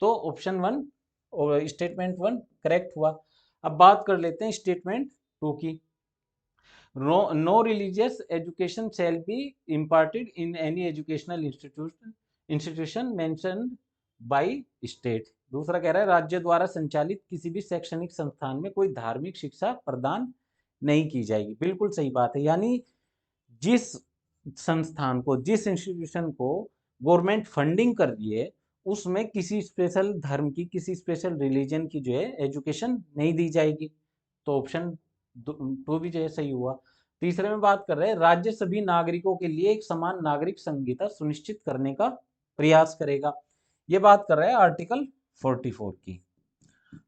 तो ऑप्शन 1 और स्टेटमेंट 1 करेक्ट हुआ। अब बात कर लेते हैं स्टेटमेंट 2 की। No religious education shall be imparted in any educational institution mentioned by state. दूसरा कह रहा है राज्य द्वारा संचालित किसी भी शैक्षणिक संस्थान में कोई धार्मिक शिक्षा प्रदान नहीं की जाएगी। बिल्कुल सही बात है। यानी जिस संस्थान को, जिस इंस्टीट्यूशन को गवर्नमेंट फंडिंग कर रही है, उसमें किसी स्पेशल धर्म की, किसी स्पेशल रिलीजन की जो है एजुकेशन नहीं दी जाएगी। तो ऑप्शन 2 भी जो है सही हुआ। तीसरे में बात कर रहे हैं राज्य सभी नागरिकों के लिए एक समान नागरिक संहिता सुनिश्चित करने का प्रयास करेगा। ये बात कर रहा है आर्टिकल 44 की।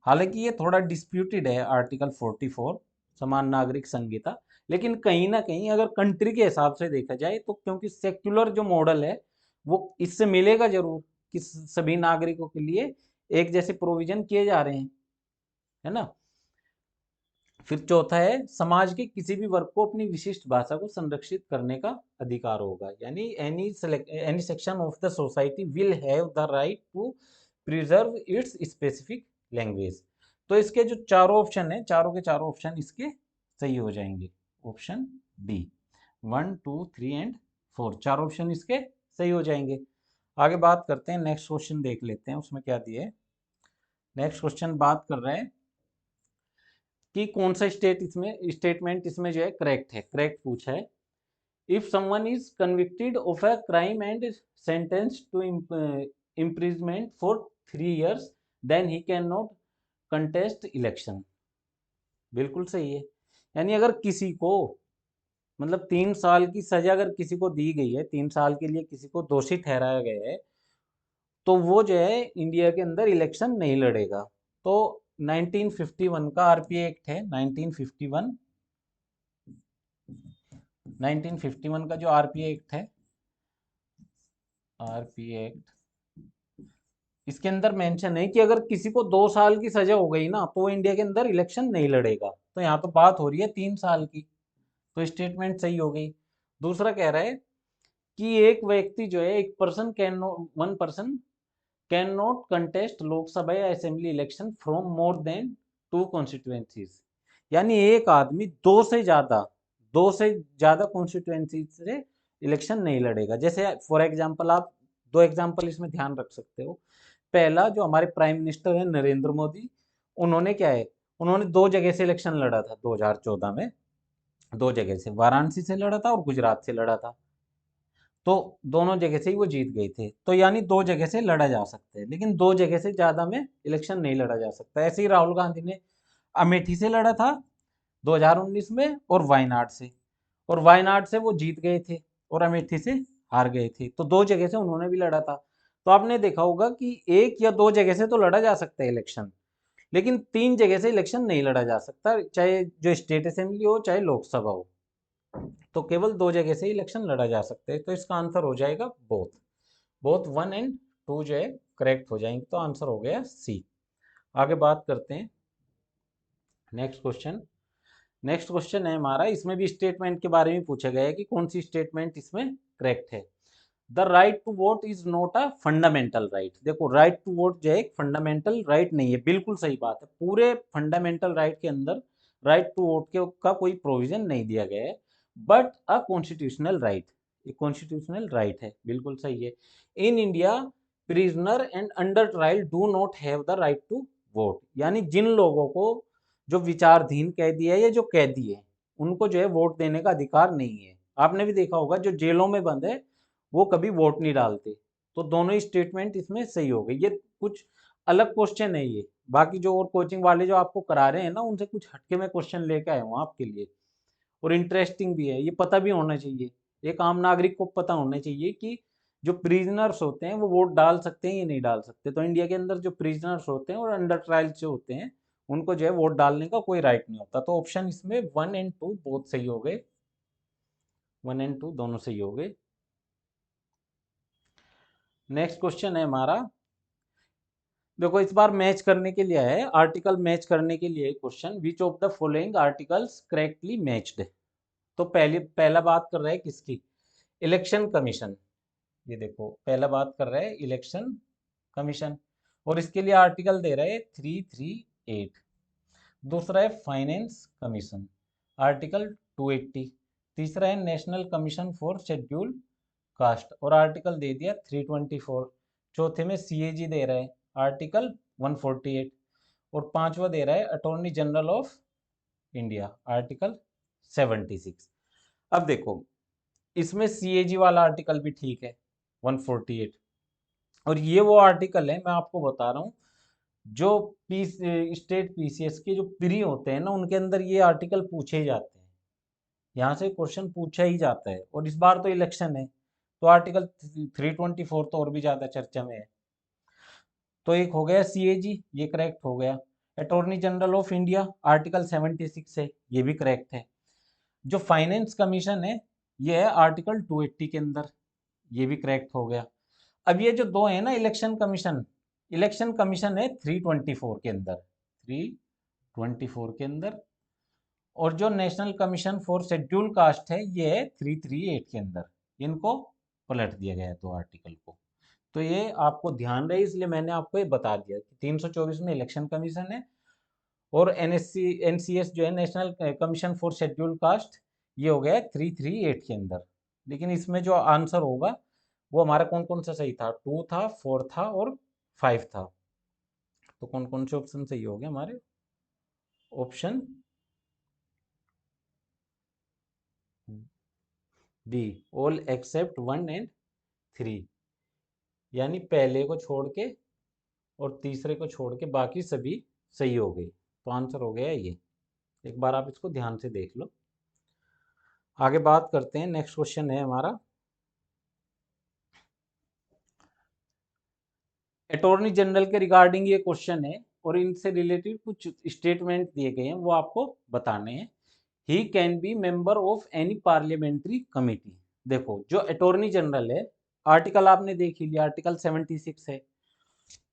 हालांकि ये थोड़ा डिस्प्यूटेड है आर्टिकल 44 समान नागरिक संहिता, लेकिन कहीं ना कहीं अगर कंट्री के हिसाब से देखा जाए तो, क्योंकि सेक्युलर जो मॉडल है वो इससे मिलेगा जरूर कि सभी नागरिकों के लिए एक जैसे प्रोविजन किए जा रहे हैं, है ना। फिर चौथा है समाज के किसी भी वर्ग को अपनी विशिष्ट भाषा को संरक्षित करने का अधिकार होगा। यानी any section of the society will have the right to preserve its specific language. तो इसके जो चारों ऑप्शन है, चारों के चारों ऑप्शन इसके सही हो जाएंगे। ऑप्शन बी 1, 2, 3 एंड 4 चार ऑप्शन इसके सही हो जाएंगे। आगे बात करते हैं, नेक्स्ट क्वेश्चन देख लेते हैं उसमें क्या दिए। नेक्स्ट क्वेश्चन बात कर रहे हैं कि कौन सा स्टेटमेंट इसमें जो है करेक्ट है। करेक्ट पूछा है, if someone is convicted of a crime and sentenced to imprisonment for 3 years then he can not contest election. बिल्कुल सही है। यानी अगर किसी को, मतलब 3 साल की सजा अगर किसी को दी गई है, 3 साल के लिए किसी को दोषी ठहराया गया है, तो वो जो है इंडिया के अंदर इलेक्शन नहीं लड़ेगा। तो 1951 का आरपीए एक्ट है, 1951 का जो आरपीए एक्ट है, आरपीए एक्ट, इसके अंदर मेंशन है कि अगर किसी को 2 साल की सजा हो गई ना, तो इंडिया के अंदर इलेक्शन नहीं लड़ेगा। तो यहाँ तो बात हो रही है 3 साल की, तो स्टेटमेंट सही हो गई। दूसरा कह रहा है कि एक व्यक्ति जो है, एक person can not, one person can not contest Lok Sabha या assembly election from more than 2 constituencies. यानी एक आदमी दो से ज्यादा कॉन्स्टिट्यूएंसी से इलेक्शन नहीं लड़ेगा। जैसे फॉर एग्जांपल, आप 2 एग्जांपल इसमें ध्यान रख सकते हो। पहला, जो हमारे प्राइम मिनिस्टर है नरेंद्र मोदी, उन्होंने क्या है, उन्होंने 2 जगह से इलेक्शन लड़ा था 2014 में। 2 जगह से, वाराणसी से लड़ा था और गुजरात से लड़ा था। तो दोनों जगह से ही वो जीत गए थे। तो यानी 2 जगह से लड़ा जा सकता है, लेकिन 2 जगह से ज्यादा में इलेक्शन नहीं लड़ा जा सकता। ऐसे ही राहुल गांधी ने अमेठी से लड़ा था 2019 में, और वायनाड से वो जीत गए थे और अमेठी से हार गए थे। तो 2 जगह से उन्होंने भी लड़ा था। तो आपने देखा होगा कि 1 या 2 जगह से तो लड़ा जा सकता है इलेक्शन, लेकिन 3 जगह से इलेक्शन नहीं लड़ा जा सकता, चाहे जो स्टेट असेंबली हो चाहे लोकसभा हो। तो केवल 2 जगह से इलेक्शन लड़ा जा सकता है। तो इसका आंसर हो जाएगा बोथ। बोथ 1 एंड 2 जो है करेक्ट हो जाएंगे। तो आंसर हो गया सी। आगे बात करते हैं नेक्स्ट क्वेश्चन है हमारा, इसमें भी स्टेटमेंट के बारे में पूछा गया है कि कौन सी स्टेटमेंट इसमें करेक्ट है। The right to vote is not a fundamental right. देखो, राइट टू वोट जो है एक फंडामेंटल राइट नहीं है। बिल्कुल सही बात है। पूरे फंडामेंटल राइट के अंदर राइट टू वोट का कोई प्रोविजन नहीं दिया गया है, बट अ कॉन्स्टिट्यूशनल राइट, एक कॉन्स्टिट्यूशनल राइट है। बिल्कुल सही है। In India prisoner and under trial do not have the right to vote. यानी जिन लोगों को जो विचाराधीन कैदी है या जो कैदी है, उनको जो है वोट देने का अधिकार नहीं है। आपने भी देखा होगा जो जेलों में बंद है वो कभी वोट नहीं डालते। तो दोनों ही स्टेटमेंट इसमें सही हो गई। ये कुछ अलग क्वेश्चन है ये, बाकी जो और कोचिंग वाले जो आपको करा रहे हैं ना, उनसे कुछ हटके मैं क्वेश्चन लेके आया हूँ आपके लिए, और इंटरेस्टिंग भी है। ये पता भी होना चाहिए, एक आम नागरिक को पता होना चाहिए कि जो प्रिजनर्स होते हैं वो वोट डाल सकते हैं या नहीं डाल सकते। तो इंडिया के अंदर जो प्रिजनर्स होते हैं और अंडर ट्रायल जो होते हैं, उनको जो है वोट डालने का कोई राइट नहीं होता। तो ऑप्शन इसमें 1 एंड 2 बहुत सही हो गए। 1 एंड 2 दोनों सही हो गए। नेक्स्ट क्वेश्चन है हमारा, देखो इस बार मैच करने के लिए है, आर्टिकल मैच करने के लिए question. Which of the following articles correctly matched. तो पहला बात कर रहा है किसकी, इलेक्शन कमीशन। ये देखो, पहला बात कर रहा है इलेक्शन कमीशन, और इसके लिए आर्टिकल दे रहा है 338। दूसरा है फाइनेंस कमीशन, आर्टिकल 280, तीसरा है national commission for schedule caste और आर्टिकल दे दिया 324, चौथे में सीएजी दे रहा है आर्टिकल 148 और पांचवा दे रहा है attorney general of India article 76। अब देखो इसमें सीएजी वाला आर्टिकल भी ठीक है 148 और ये वो आर्टिकल है मैं आपको बता रहा हूँ जो स्टेट पीसीएस के जो प्री होते हैं ना उनके अंदर ये आर्टिकल पूछे ही जाते हैं, यहाँ से क्वेश्चन पूछा ही जाता है और इस बार तो इलेक्शन है तो आर्टिकल 324 तो और भी ज्यादा चर्चा में है। तो एक हो गया सीएजी, ये करेक्ट हो गया। Attorney general of India article 76 है, ये भी करेक्ट है। जो फाइनेंस कमीशन है ये है आर्टिकल 280 के अंदर, ये भी करेक्ट हो गया। अब ये जो दो है ना इलेक्शन कमीशन है 324 के अंदर, 324 के अंदर, और जो national commission for schedule caste है ये है 338 के अंदर। इनको पलट दिया गया है दो आर्टिकल को, तो ये आपको ध्यान रहे इसलिए मैंने आपको ये बता दिया कि 324 में इलेक्शन कमीशन है और एनसीएस जो है national commission for schedule caste ये हो गया 338 के अंदर। लेकिन इसमें जो आंसर होगा वो हमारा कौन कौन सा सही था, 2 था, 4 था और 5 था। तो कौन कौन से ऑप्शन सही हो गए हमारे, option be all except 1 and 3, यानी पहले को छोड़ के और तीसरे को छोड़ के बाकी सभी सही हो गई, तो आंसर हो गया ये। एक बार आप इसको ध्यान से देख लो। आगे बात करते हैं, नेक्स्ट क्वेश्चन है हमारा अटॉर्नी जनरल के रिगार्डिंग ये क्वेश्चन है और इनसे रिलेटेड कुछ स्टेटमेंट दिए गए हैं वो आपको बताने हैं। ही can B member of any parliamentary committee. देखो जो अटॉर्नी जनरल है आर्टिकल आपने देख ही लिया, आर्टिकल 76 है।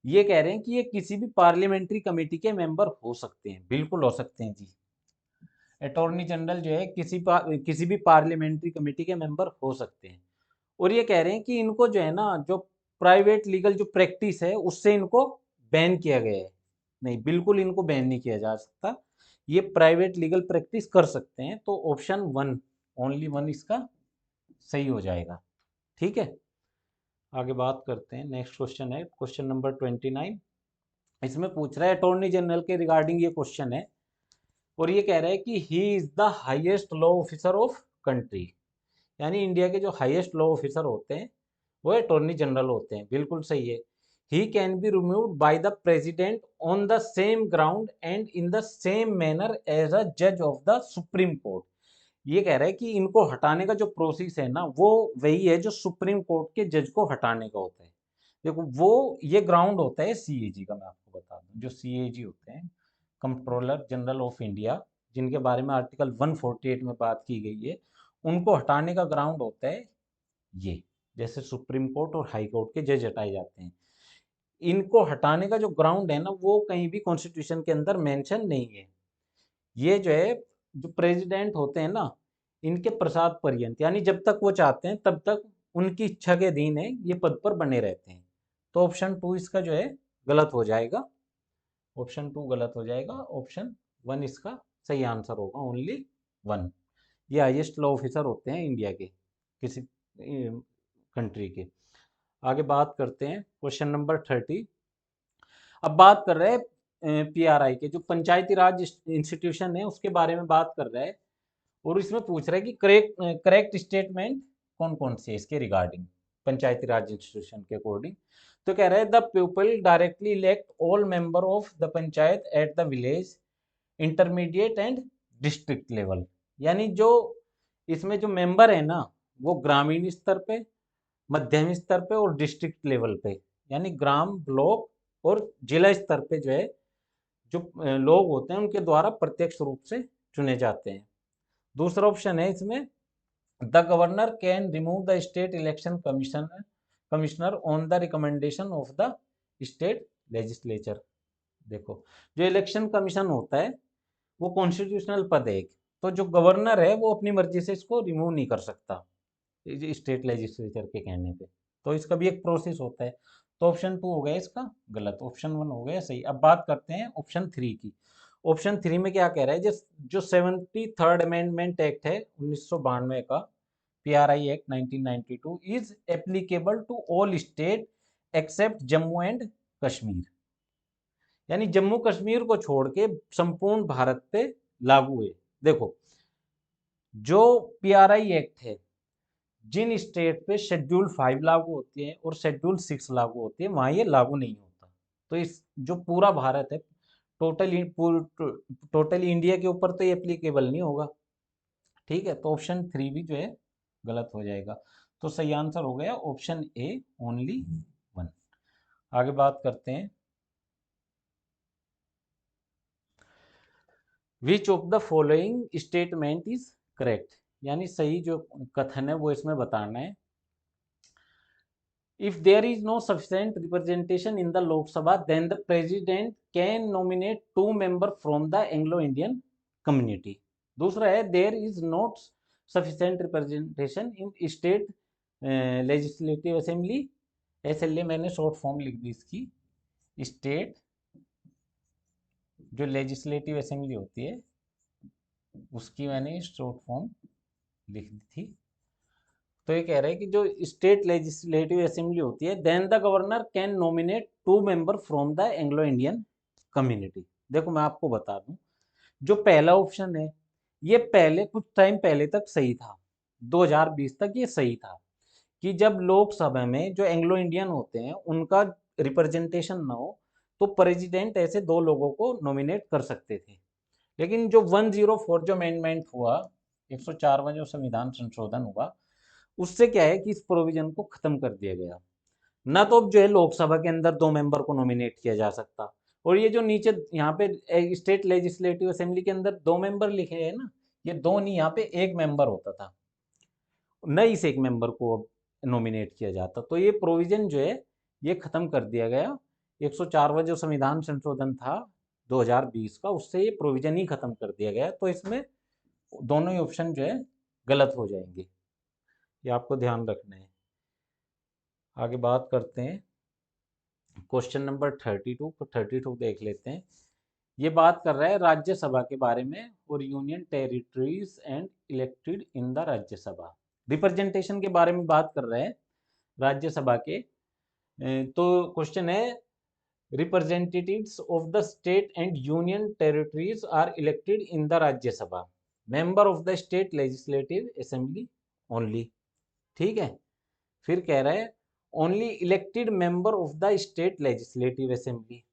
ये कह रहे हैं कि ये किसी भी पार्लियामेंट्री कमेटी के मेंबर हो सकते हैं, बिल्कुल हो सकते हैं जी। अटॉर्नी जनरल जो है किसी भी पार्लियामेंट्री कमेटी के मेंबर हो सकते हैं और ये कह रहे हैं कि इनको जो है ना जो प्राइवेट लीगल जो प्रैक्टिस है उससे इनको बैन किया गया है। नहीं, बिल्कुल इनको बैन नहीं किया जा सकता, ये प्राइवेट लीगल प्रैक्टिस कर सकते हैं। तो ऑप्शन 1, ओनली 1 इसका सही हो जाएगा। ठीक है, आगे बात करते हैं। नेक्स्ट क्वेश्चन है क्वेश्चन नंबर 29। इसमें पूछ रहा है अटॉर्नी जनरल के रिगार्डिंग ये क्वेश्चन है और ये कह रहा है कि he is the highest law officer of country, यानी इंडिया के जो हाईएस्ट लॉ ऑफिसर होते हैं वो अटॉर्नी जनरल होते हैं, बिल्कुल सही है। He can be removed by the president on the same ground and in the same manner as a जज ऑफ द सुप्रीम कोर्ट। ये कह रहा है कि इनको हटाने का जो प्रोसेस है ना वो वही है जो सुप्रीम कोर्ट के जज को हटाने का होता है। देखो वो ये ग्राउंड होता है सीएजी का, मैं आपको बता दूं जो सीएजी होते हैं कंट्रोलर जनरल ऑफ इंडिया, जिनके बारे में आर्टिकल 148 में बात की गई है, उनको हटाने का ग्राउंड होता है ये। जैसे सुप्रीम कोर्ट और हाई कोर्ट के जज हटाए जाते हैं, इनको हटाने का जो ग्राउंड है ना वो कहीं भी कॉन्स्टिट्यूशन के अंदर मेंशन नहीं है। ये जो है जो प्रेसिडेंट होते हैं ना इनके प्रसाद पर्यंत, यानी जब तक वो चाहते हैं तब तक उनकी इच्छा के अधीन है ये पद पर बने रहते हैं। तो ऑप्शन 2 इसका जो है गलत हो जाएगा, ऑप्शन 2 गलत हो जाएगा, ऑप्शन 1 इसका सही आंसर होगा, ओनली 1। ये हाईएस्ट लॉ ऑफिसर होते हैं इंडिया के किसी कंट्री के। आगे बात करते हैं क्वेश्चन नंबर 30। अब बात कर रहे हैं पीआरआई के जो पंचायती राज इंस्टीट्यूशन है उसके बारे में बात कर रहा है और इसमें पूछ रहा है कि करेक्ट स्टेटमेंट कौन कौन से है इसके रिगार्डिंग पंचायती राज इंस्टीट्यूशन के अकॉर्डिंग। तो कह रहा है the people directly elect all member of the panchayat at the village intermediate and district level, यानी जो इसमें जो मेंबर है ना वो ग्रामीण स्तर पे, मध्यम स्तर पे और डिस्ट्रिक्ट लेवल पे, यानी ग्राम, ब्लॉक और जिला स्तर पे जो है जो लोग होते हैं उनके द्वारा प्रत्यक्ष रूप से चुने जाते हैं। दूसरा ऑप्शन है इसमें the governor can remove the state election commissioner on the recommendation of the state legislature. देखो जो इलेक्शन कमीशन होता है वो कॉन्स्टिट्यूशनल पद है एक, तो जो गवर्नर है वो अपनी मर्जी से इसको रिमूव नहीं कर सकता स्टेट लेजिस्लेचर के कहने पे, तो इसका भी एक प्रोसेस होता है। तो ऑप्शन 2 हो गया इसका गलत, ऑप्शन 1 हो गया सही। अब बात करते हैं ऑप्शन 3 की। ऑप्शन 3 में क्या कह रहा है, जो 73rd अमेंडमेंट एक्ट है 1992 का, PRI act 1992 is applicable to all state except Jammu and Kashmir. यानी जम्मू कश्मीर को छोड़ के संपूर्ण भारत पे लागू है। देखो, जो PRI एक्ट है, जिन स्टेट पे शेड्यूल 5 लागू होती है और शेड्यूल 6 लागू होती है, वहां ये लागू नहीं होता। तो इस जो पूरा भारत है, टोटल इंडिया के ऊपर तो ये एप्लीकेबल नहीं होगा। ठीक है, तो ऑप्शन 3 भी जो है गलत हो जाएगा। तो सही आंसर हो गया ऑप्शन ए, ओनली 1। आगे बात करते हैं, which of the following statement is correct, यानी सही जो कथन है वो इसमें बताना है। If there is no sufficient representation in the Lok Sabha, then the president can nominate 2 members from the Anglo-Indian community. दूसरा है, there is not sufficient representation in state legislative assembly, SLA मैंने शॉर्ट फॉर्म लिख दी इसकी, state जो legislative assembly होती है उसकी मैंने शॉर्ट फॉर्म लिख दी थी। तो ये कह रहा है कि जो स्टेट लेजिस्लेटिव असेंबली होती है, then the governor can nominate 2 member from the Anglo Indian community. देखो मैं आपको बता दूं, जो पहला ऑप्शन है ये पहले कुछ टाइम पहले तक सही था, 2020 तक ये सही था कि जब लोकसभा में जो एंग्लो इंडियन होते हैं उनका रिप्रेजेंटेशन ना हो तो प्रेसिडेंट ऐसे 2 लोगों को नॉमिनेट कर सकते थे। लेकिन जो 104 जो अमेंडमेंट हुआ, 104वां जो संविधान संशोधन हुआ, उससे क्या है कि इस प्रोविजन को खत्म कर दिया गया। ना तो अब जो है लोकसभा के अंदर 2 मेंबर को नॉमिनेट किया जा सकता, और ये जो नीचे यहाँ पे स्टेट लेजिस्लेटिव असेंबली के अंदर 2 मेंबर लिखे हैं ना, ये 2 नहीं, यहाँ पे 1 मेंबर होता था, न इस 1 मेंबर को अब नॉमिनेट किया जाता। तो ये प्रोविजन जो है ये खत्म कर दिया गया। 104वां जो संविधान संशोधन था 2020 का, उससे ये प्रोविजन ही खत्म कर दिया गया। तो इसमें दोनों ही ऑप्शन जो है गलत हो जाएंगे, ये आपको ध्यान रखना है। आगे बात करते हैं क्वेश्चन नंबर 32 को, 32 देख लेते हैं। ये बात कर रहा है राज्यसभा के बारे में, और union territories and elected in the Rajya Sabha, representation के बारे में बात कर रहे हैं राज्यसभा के। तो क्वेश्चन है, representatives of the state and union territories are elected in the Rajya Sabha, member of the state legislative assembly only. ठीक है, फिर कह रहा है only elected member of the state legislative assembly,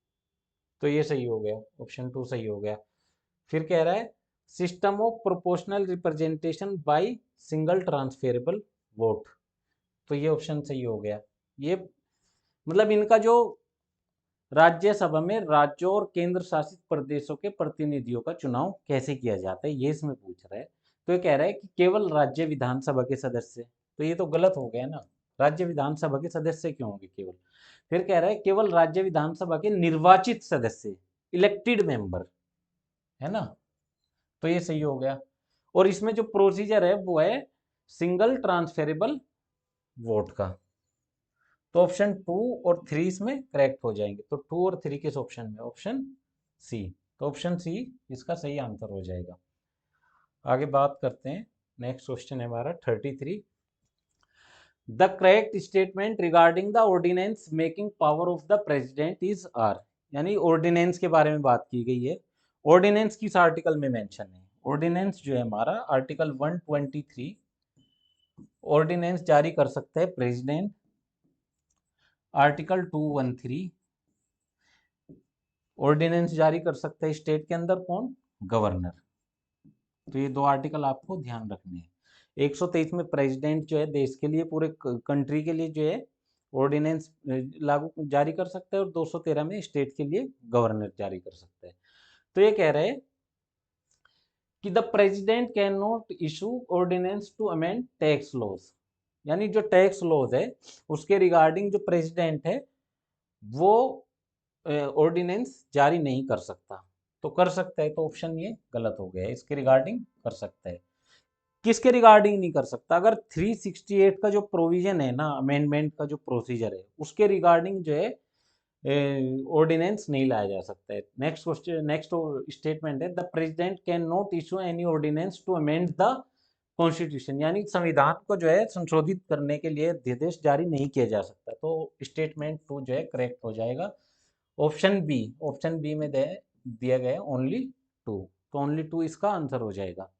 तो ये सही हो गया, ऑप्शन 2 सही हो गया। फिर कह रहा है system of proportional representation by single transferable vote, तो ये ऑप्शन सही हो गया। ये मतलब इनका जो राज्यसभा में राज्यों और केंद्र शासित प्रदेशों के प्रतिनिधियों का चुनाव कैसे किया जाता है, ये इसमें पूछ रहा है। तो ये कह रहा है कि केवल राज्य विधानसभा के सदस्य, तो ये तो गलत हो गया ना, राज्य विधानसभा के सदस्य क्यों होंगे केवल। फिर कह रहा है केवल राज्य विधानसभा के निर्वाचित सदस्य, इलेक्टेड मेंबर, है ना, तो ये सही हो गया। और इसमें जो प्रोसीजर है वो है सिंगल ट्रांसफेरेबल वोट का। तो ऑप्शन 2 और 3 इसमें करेक्ट हो जाएंगे। तो 2 और 3 किस ऑप्शन में, ऑप्शन सी, तो ऑप्शन सी इसका सही आंसर हो जाएगा। आगे बात करते हैं, नेक्स्ट क्वेश्चन है हमारा 33। The correct statement regarding the ordinance making power of the president is are, यानी ऑर्डिनेंस के बारे में बात की गई है। ऑर्डिनेंस किस आर्टिकल में मेंशन है, ऑर्डिनेंस जो है हमारा आर्टिकल 123, ऑर्डिनेंस जारी कर सकता है प्रेसिडेंट। आर्टिकल 213, ऑर्डिनेंस जारी कर सकता है स्टेट के अंदर कौन, गवर्नर। तो ये 2 आर्टिकल आपको ध्यान रखने हैं। 123 में प्रेसिडेंट जो है देश के लिए, पूरे कंट्री के लिए जो है ऑर्डिनेंस लागू जारी कर सकता है, और 213 में स्टेट के लिए गवर्नर जारी कर सकता है। तो ये कह रहे हैं कि the president can not issue ordinance to amend tax laws, यानी जो टैक्स लॉज है उसके रिगार्डिंग जो प्रेसिडेंट है वो ऑर्डिनेंस जारी नहीं कर सकता। तो कर सकता है, तो ऑप्शन ये गलत हो गया है, इसके रिगार्डिंग कर सकता है। किसके रिगार्डिंग नहीं कर सकता, अगर 368 का जो प्रोविजन है ना, अमेंडमेंट का जो प्रोसीजर है उसके रिगार्डिंग जो है ऑर्डिनेंस नहीं लाया जा सकता है। नेक्स्ट क्वेश्चन, नेक्स्ट स्टेटमेंट है the president can not issue any ordinance to amend the constitution, यानी संविधान को जो है संशोधित करने के लिए अध्यादेश जारी नहीं किया जा सकता। तो स्टेटमेंट 2 जो है करेक्ट हो जाएगा। ऑप्शन बी में दिया गया ओनली 2, तो ओनली 2 इसका आंसर हो जाएगा।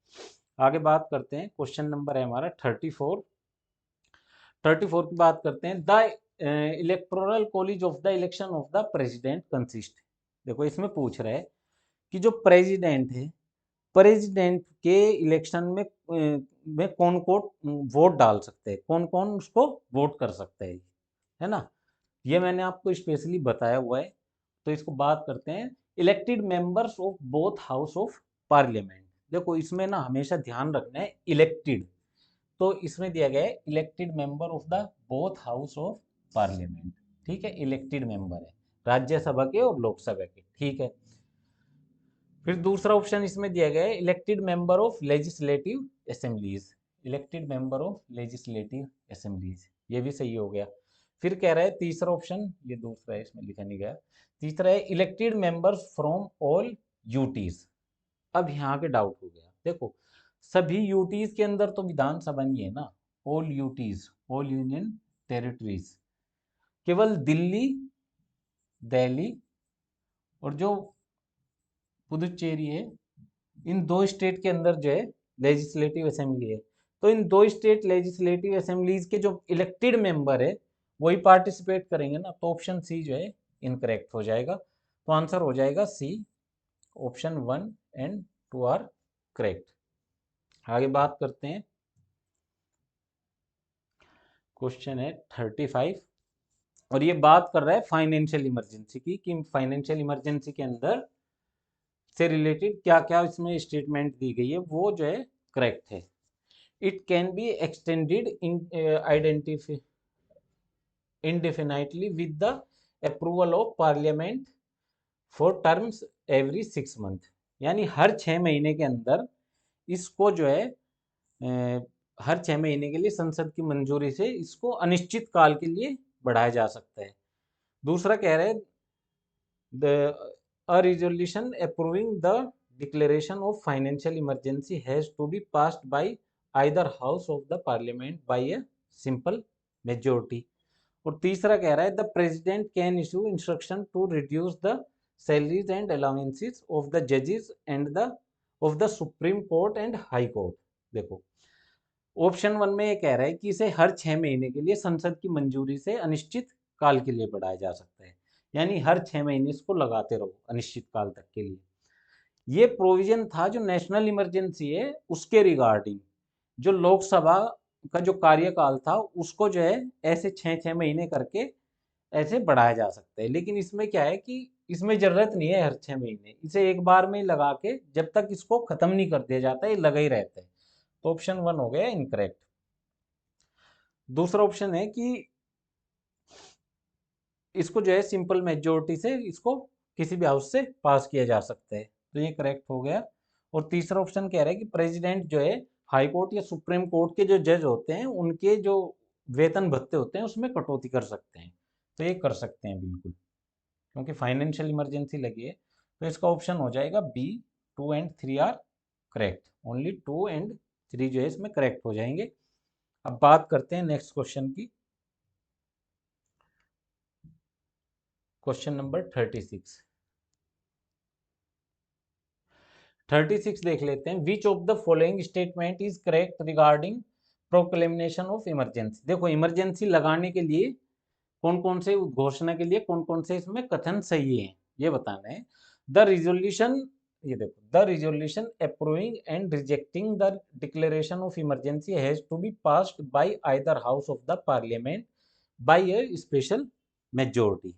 आगे बात करते हैं, क्वेश्चन नंबर है हमारा 34 की बात करते हैं। The electoral college of the election of the president consist, देखो इसमें पूछ रहा है कि जो प्रेसिडेंट है, प्रेसिडेंट के इलेक्शन में कौन कौन वोट डाल सकते हैं, कौन कौन उसको वोट कर सकते हैं, है ना। ये मैंने आपको स्पेशली बताया हुआ है। तो इसको बात करते हैं, elected members of both house of parliament. देखो इसमें ना हमेशा ध्यान रखना है इलेक्टेड, तो इसमें दिया गया है elected member of the both house of parliament, ठीक है, इलेक्टेड मेंबर है राज्यसभा के और लोकसभा के, ठीक है। फिर दूसरा ऑप्शन इसमें दिया गया है elected member of legislative assemblies, elected member of legislative assemblies, ये भी सही हो गया। फिर कह रहा है तीसरा ऑप्शन, ये दूसरा है इसमें लिखा नहीं गया, तीसरा है elected members from all UTs. अब यहाँ के डाउट हो गया, देखो सभी यूटीज के अंदर तो विधानसभा नहीं है ना, all UTs, all union territories, केवल दिल्ली, दिल्ली और जो पुदुचेरी है, इन दो स्टेट के अंदर जो है लेजिस्लेटिव असेंबली है। तो इन दो स्टेट लेजिस्लेटिव असेंबलीज के जो इलेक्टेड मेंबर है वही पार्टिसिपेट करेंगे ना, तो ऑप्शन सी जो है इनकरेक्ट हो जाएगा। तो आंसर हो जाएगा सी, ऑप्शन 1 एंड 2 आर करेक्ट। आगे बात करते हैं, क्वेश्चन है 35 और ये बात कर रहा है फाइनेंशियल इमरजेंसी की, कि फाइनेंशियल इमरजेंसी के अंदर से रिलेटेड क्या क्या इसमें स्टेटमेंट दी गई है, वो जो है करेक्ट है। It can be extended in indefinitely with the approval of parliament for terms every 6 month, यानी हर 6 महीने के अंदर इसको जो है हर 6 महीने के लिए संसद की मंजूरी से इसको अनिश्चित काल के लिए बढ़ाया जा सकता है। दूसरा कह रहे हैं a resolution approving the declaration of financial emergency has to be passed by either house of the parliament by a simple majority। और तीसरा कह रहा है the president can issue instruction to reduce the salaries and allowances of the जजेस and the of the supreme court and high court. देखो option 1 में ये कह रहा है कि इसे हर 6 महीने के लिए संसद की मंजूरी से अनिश्चित काल के लिए बढ़ाया जा सकता है, यानी हर 6 महीने इसको लगाते रहो अनिश्चित काल तक के लिए। ये प्रोविजन था जो नेशनल इमरजेंसी है उसके रिगार्डिंग, जो लोकसभा का जो कार्यकाल था उसको जो है ऐसे 6-6 महीने करके ऐसे बढ़ाया जा सकता है। लेकिन इसमें क्या है कि इसमें जरूरत नहीं है हर 6 महीने, इसे एक बार में ही लगा के जब तक इसको खत्म नहीं कर दिया जाता है ये लगा ही रहता है। तो ऑप्शन 1 हो गया इनकरेक्ट। दूसरा ऑप्शन है कि इसको जो है सिंपल मेजोरिटी से इसको किसी भी हाउस से पास किया जा सकता है, तो ये करेक्ट हो गया। और तीसरा ऑप्शन कह रहा है कि प्रेसिडेंट जो है हाई कोर्ट या सुप्रीम कोर्ट के जो जज होते हैं उनके जो वेतन भत्ते होते हैं उसमें कटौती कर सकते हैं, तो ये कर सकते हैं बिल्कुल, क्योंकि फाइनेंशियल इमरजेंसी लगी है। तो इसका ऑप्शन हो जाएगा B, 2 and 3 are correct, only 2 and 3 जो है इसमें करेक्ट हो जाएंगे। अब बात करते हैं नेक्स्ट क्वेश्चन की, क्वेश्चन नंबर 36 देख लेते हैं। Which of the following statement is correct regarding proclamation of emergency. देखो इमरजेंसी लगाने के लिए कौन कौन से घोषणा के लिए कौन कौन से इसमें कथन सही है ये बताना है। द रिजोल्यूशन, ये देखो the resolution approving and rejecting the declaration of emergency has to be passed by either house of the parliament by a special majority.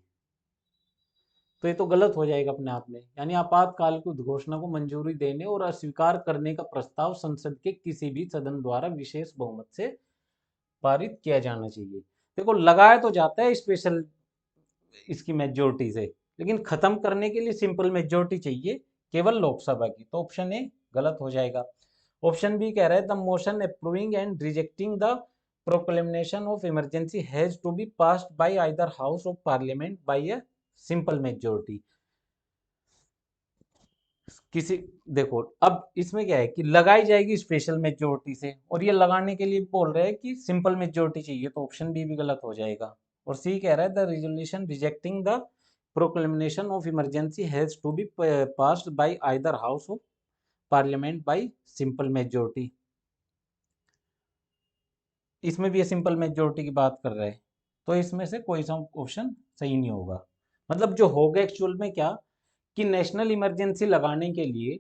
तो ये तो गलत हो जाएगा अपने आप में, यानी आपातकाल की उद्घोषणा को मंजूरी देने और अस्वीकार करने का प्रस्ताव संसद के किसी भी सदन द्वारा विशेष बहुमत से पारित किया जाना चाहिए। देखो लगाया तो जाता है स्पेशल इसकी मेजोरिटी से, लेकिन खत्म करने के लिए सिंपल मेजोरिटी चाहिए केवल लोकसभा की, तो ऑप्शन ए गलत हो जाएगा। ऑप्शन बी कह रहा है the motion approving and rejecting the proclamation of emergency has to be passed by either house of parliament by a simple majority. किसी, देखो अब इसमें क्या है कि लगाई जाएगी स्पेशल मेजोरिटी से, और ये लगाने के लिए बोल रहे हैं कि सिंपल मेजोरिटी चाहिए, तो ऑप्शन बी भी गलत हो जाएगा। और सी कह रहा है the resolution rejecting the proclamation of emergency has to be passed by either house of parliament by simple majority. इसमें भी ये सिंपल मेजोरिटी की बात कर रहे हैं, तो इसमें से कोई सा ऑप्शन सही नहीं होगा। मतलब जो होगा एक्चुअल में क्या, कि नेशनल इमरजेंसी लगाने के लिए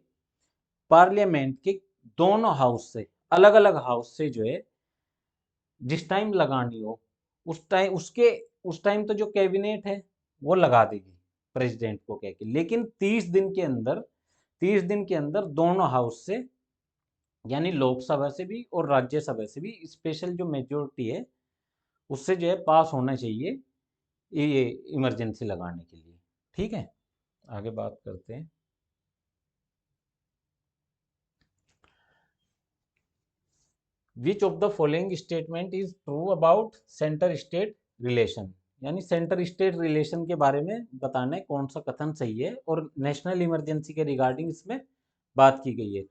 पार्लियामेंट के दोनों हाउस से, अलग अलग हाउस से जो है जिस टाइम लगानी हो उस टाइम तो जो कैबिनेट है वो लगा देगी प्रेसिडेंट को कह के, लेकिन 30 दिन के अंदर दोनों हाउस से, यानी लोकसभा से भी और राज्यसभा से भी स्पेशल जो मेजोरिटी है उससे जो है पास होना चाहिए ये इमरजेंसी लगाने के लिए। ठीक है, आगे बात करते हैं। Which of the following statement is true about centre state relation, यानी सेंटर स्टेट रिलेशन के बारे में बताना है कौन सा कथन सही है, और नेशनल इमरजेंसी के रिगार्डिंग इसमें बात की गई है।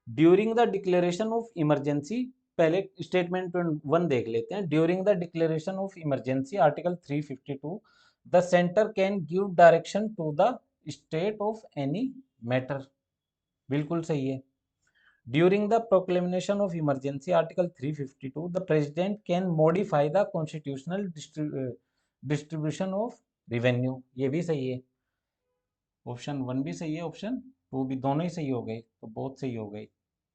During the declaration of emergency, पहले स्टेटमेंट 1 देख लेते हैं। During the declaration of emergency article 352 the centre can give direction to the state of any matter, बिल्कुल सही है। During the proclamation of emergency, Article 352, the President can modify the constitutional distribution of revenue, ये भी सही है। Option 1 भी सही है, ऑप्शन 2 भी, दोनों ही सही हो गए, तो बहुत सही हो गए।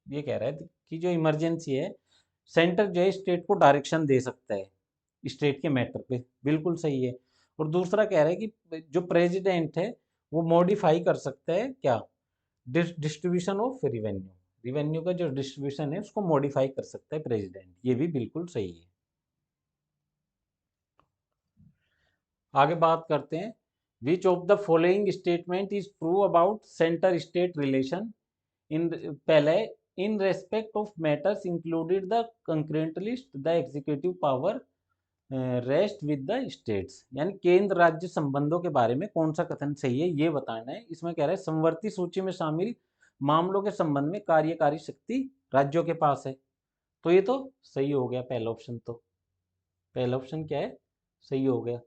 ये कह रहा है कि जो इमरजेंसी है, सेंटर जो है स्टेट को डायरेक्शन दे सकता है स्टेट के मैटर पे, बिल्कुल सही है। और दूसरा कह रहा है कि जो प्रेसिडेंट है वो मॉडिफाई कर सकता है क्या, डिस्ट्रीब्यूशन ऑफ रिवेन्यू, रिवेन्यू का जो डिस्ट्रीब्यूशन है उसको मॉडिफाई कर सकता है प्रेसिडेंट, ये भी बिल्कुल सही है। आगे बात करते हैं। Which of the following statement is true about centre state relation in, पहले in respect of matters included the concurrent list the executive power rest with the states, यानी केंद्र राज्य संबंधों के बारे में कौन सा कथन सही है ये बताना है। इसमें कह रहा है समवर्ती सूची में शामिल मामलों के संबंध में कार्यकारी शक्ति राज्यों के पास है, तो ये तो सही हो गया पहला ऑप्शन, तो पहला ऑप्शन क्या है, सही हो गया,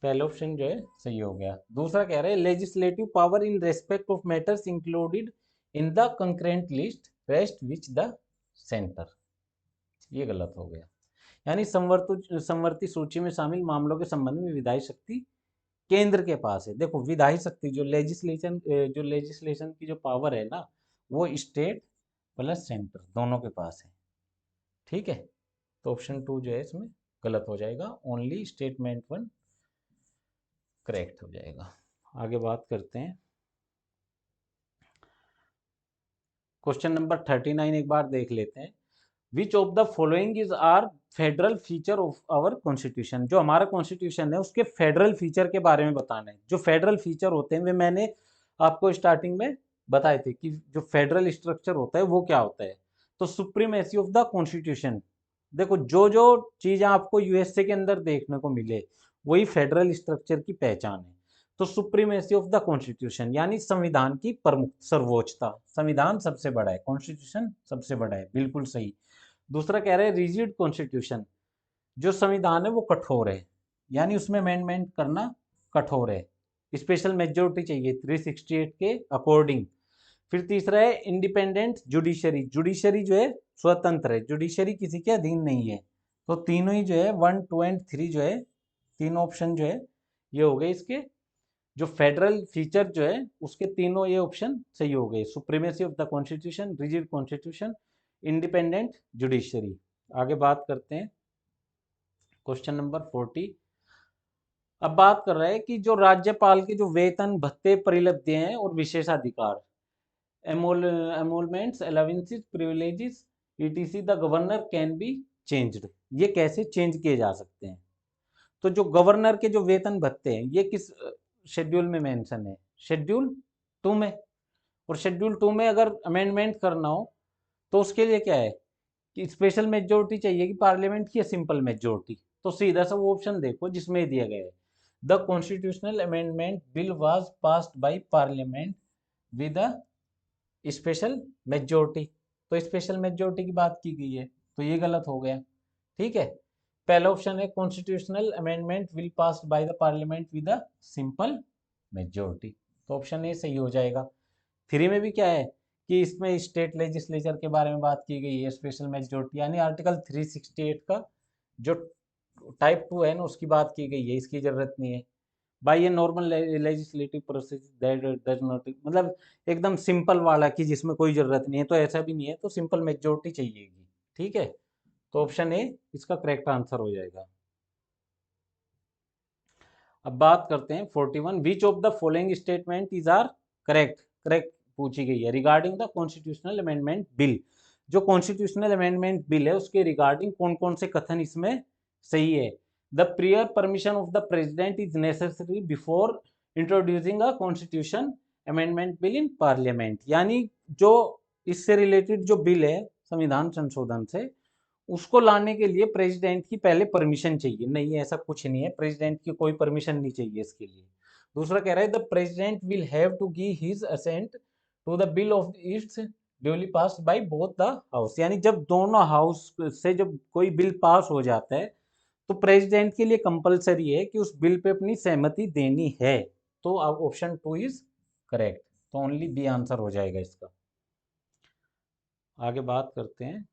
पहला ऑप्शन जो है सही हो गया। दूसरा कह रहा है legislative power in respect of matters included in the concurrent list rest which the centre, ये गलत हो गया। यानी संवर्ती सूची में शामिल मामलों के संबंध में विधायी शक्ति केंद्र के पास है। देखो विधायी शक्ति जो लेजिस्लेशन की जो पावर है ना, वो स्टेट प्लस सेंटर दोनों के पास है। ठीक है, तो ऑप्शन 2 जो है इसमें गलत हो जाएगा, ओनली स्टेटमेंट 1 करेक्ट हो जाएगा। आगे बात करते हैं। क्वेश्चन नंबर 39 एक बार देख लेते हैं। Which of the following is are federal feature of our constitution, जो हमारा कॉन्स्टिट्यूशन है उसके फेडरल फीचर के बारे में बताना है। जो फेडरल फीचर होते हैं वे मैंने आपको स्टार्टिंग में बताए थे कि जो फेडरल स्ट्रक्चर होता है वो क्या होता है। तो सुप्रीमेसी ऑफ द कॉन्स्टिट्यूशन, देखो जो जो चीजें आपको यूएसए के अंदर देखने को मिले वही फेडरल स्ट्रक्चर की पहचान है। तो सुप्रीमेसी ऑफ द कॉन्स्टिट्यूशन यानी संविधान की प्रमुख सर्वोच्चता, संविधान सबसे बड़ा है, कॉन्स्टिट्यूशन सबसे बड़ा है, बिल्कुल सही। दूसरा कह रहे हैं रिजिड कॉन्स्टिट्यूशन, जो संविधान है वो कठोर है, यानी उसमें अमेंडमेंट करना कठोर है, स्पेशल मेजोरिटी चाहिए 368 के अकॉर्डिंग। फिर तीसरा है इंडिपेंडेंट जुडिशरी, जुडिशरी जो है स्वतंत्र है, जुडिशरी किसी के अधीन नहीं है। तो तीनों ही जो है 1, 2 एंड 3 जो है, तीनों ऑप्शन जो है ये हो गए इसके जो फेडरल फीचर जो है उसके तीनों ये ऑप्शन सही हो गए, supremacy of the constitution, rigid constitution, independent judiciary. आगे बात करते हैं क्वेश्चन नंबर 40। अब बात कर रहे हैं कि जो राज्यपाल के जो वेतन भत्ते परिलब्धियां हैं और विशेषाधिकार, emoluments allowances privileges etc the governor can be changed, ये कैसे चेंज किए जा सकते हैं। तो जो गवर्नर के जो वेतन भत्ते हैं ये किस शेड्यूल में मेंशन है, शेड्यूल 2 में। और शेड्यूल 2 में अगर अमेंडमेंट करना हो तो उसके लिए क्या है कि स्पेशल मेजोरिटी चाहिए कि पार्लियामेंट की, सिंपल मेजोरिटी। तो सीधा सा वो ऑप्शन देखो जिसमें दिया गया है the constitutional amendment bill was passed by parliament with a special majority. तो स्पेशल मेजोरिटी की बात की गई है, तो ये गलत हो गया। ठीक है, पहला ऑप्शन है constitutional amendment will passed by the parliament with a simple majority, तो ऑप्शन ए सही हो जाएगा। थ्री में भी क्या है कि इसमें स्टेट लेजिस्लेचर के बारे में बात की गई है, स्पेशल मेजोरिटी, यानी आर्टिकल 368 का जो टाइप 2 है ना उसकी बात की गई है, इसकी जरूरत नहीं है। By a normal legislative process that does not, मतलब एकदम सिंपल वाला कि जिसमें कोई जरूरत नहीं है, तो ऐसा भी नहीं है, तो सिंपल मेजोरिटी चाहिएगी। ठीक है, तो ऑप्शन ए इसका करेक्ट आंसर हो जाएगा। अब बात करते हैं 41, which of the following statement is are correct. Correct पूछी गई है regarding the constitutional amendment bill. जो कॉन्स्टिट्यूशनल अमेंडमेंट बिल है उसके रिगार्डिंग कौन कौन से कथन इसमें सही है। The prior permission of the president is necessary before introducing a constitution amendment bill in parliament, यानी जो इससे रिलेटेड जो बिल है संविधान संशोधन से, उसको लाने के लिए प्रेसिडेंट की पहले परमिशन चाहिए। नहीं, ऐसा कुछ नहीं है, प्रेसिडेंट की कोई परमिशन नहीं चाहिए इसके लिए। दूसरा कह रहा है the president will have to give his assent to the bill of its duly passed by both the house, यानी जब दोनों हाउस से जब कोई बिल पास हो जाता है तो प्रेसिडेंट के लिए कंपलसरी है कि उस बिल पे अपनी सहमति देनी है। तो अब ऑप्शन 2 इज करेक्ट, तो ओनली बी आंसर हो जाएगा इसका। आगे बात करते हैं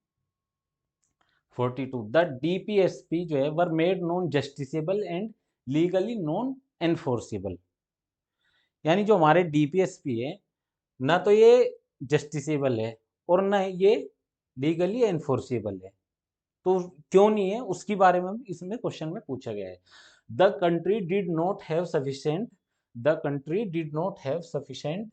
42, द डीपीएसपी जो है were made non justiciable and legally non enforceable, यानी जो हमारे डीपीएसपी है ना तो ये जस्टिसेबल है और ना ये लीगली एनफोर्सेबल है। तो क्यों नहीं है उसके बारे में इसमें क्वेश्चन में पूछा गया है। The country did not have sufficient, the country did not have sufficient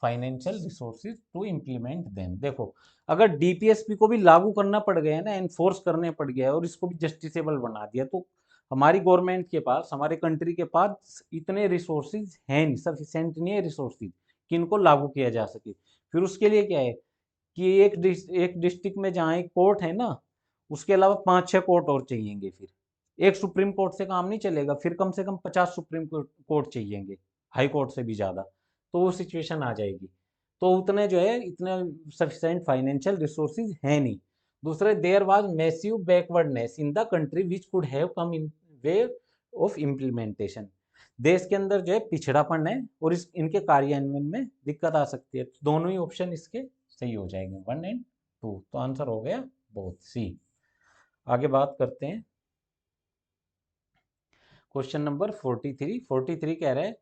financial resources to implement them. देखो, अगर डीपीएसपी को भी लागू करना पड़ गया है ना, एनफोर्स करने पड़ गया है और इसको भी जस्टिसेबल बना दिया, तो हमारी गवर्नमेंट के पास, हमारे कंट्री के पास इतने रिसोर्सेज हैं नहीं, सफिशिएंट नहीं है रिसोर्सेज कि इनको लागू किया जा सके। फिर उसके लिए क्या है कि एक डिस्ट्रिक्ट में जहाँ एक कोर्ट है ना, उसके अलावा 5-6 कोर्ट और चाहिएंगे। फिर एक सुप्रीम कोर्ट से काम नहीं चलेगा, फिर कम से कम 50 सुप्रीम कोर्ट चाहिएंगे, हाई कोर्ट से भी ज़्यादा, तो वो सिचुएशन आ जाएगी। तो उतने जो है इतने सफिशिएंट फाइनेंशियल रिसोर्सेज है नहीं। दूसरे, there was massive backwardness in the country which could have come in way of implementation. देश के अंदर जो है पिछड़ापन है और इस इनके कार्यान्वयन में दिक्कत आ सकती है। दोनों ही ऑप्शन इसके सही हो जाएंगे, 1 एंड 2, तो आंसर हो गया बोथ सी। आगे बात करते हैं क्वेश्चन नंबर 43। 43 कह रहा है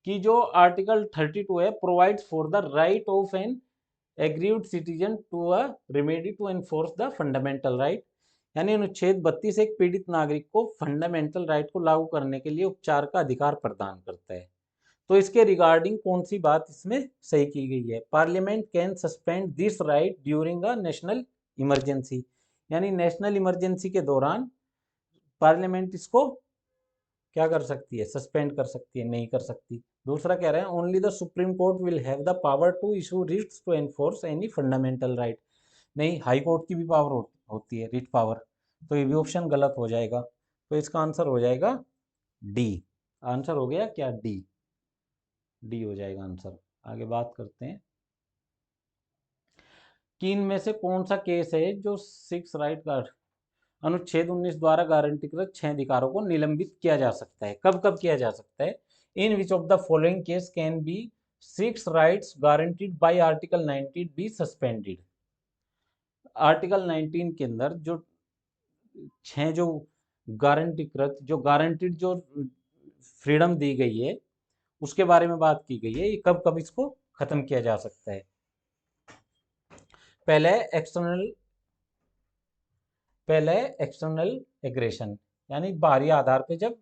कि जो आर्टिकल 32 है provides for the right of an aggrieved citizen to a remedy to enforce the fundamental right, यानी अनुच्छेद 32 एक पीड़ित नागरिक को फंडामेंटल राइट को लागू करने के लिए उपचार का अधिकार प्रदान करता है। तो इसके रिगार्डिंग कौन सी बात इसमें सही की गई है। Parliament can suspend this right during a national emergency, यानी नेशनल इमरजेंसी के दौरान पार्लियामेंट इसको क्या कर सकती है, सस्पेंड कर सकती है, नहीं कर सकती। दूसरा कह रहे हैं only the supreme court will have the power to issue writs to enforce any fundamental right, नहीं, हाई कोर्ट की भी पावर होती है रिट पावर, तो ये भी ऑप्शन गलत हो जाएगा। तो इसका आंसर हो जाएगा डी। आंसर हो गया क्या, डी। डी हो जाएगा आंसर। आगे बात करते हैं कि इनमें से कौन सा केस है जो सिक्स राइट का अनुच्छेद 19 द्वारा गारंटीकृत 6 अधिकारों को निलंबित किया जा सकता है। कब कब किया जा सकता है। In which of the following case can be 6 rights guaranteed by article 19 be suspended. Article 19 के अंदर जो 6 जो गारंटीड जो फ्रीडम दी गई है उसके बारे में बात की गई है, ये कब कब इसको खत्म किया जा सकता है। पहले एक्सटर्नल एग्रेशन, यानी बाहरी आधार पे जब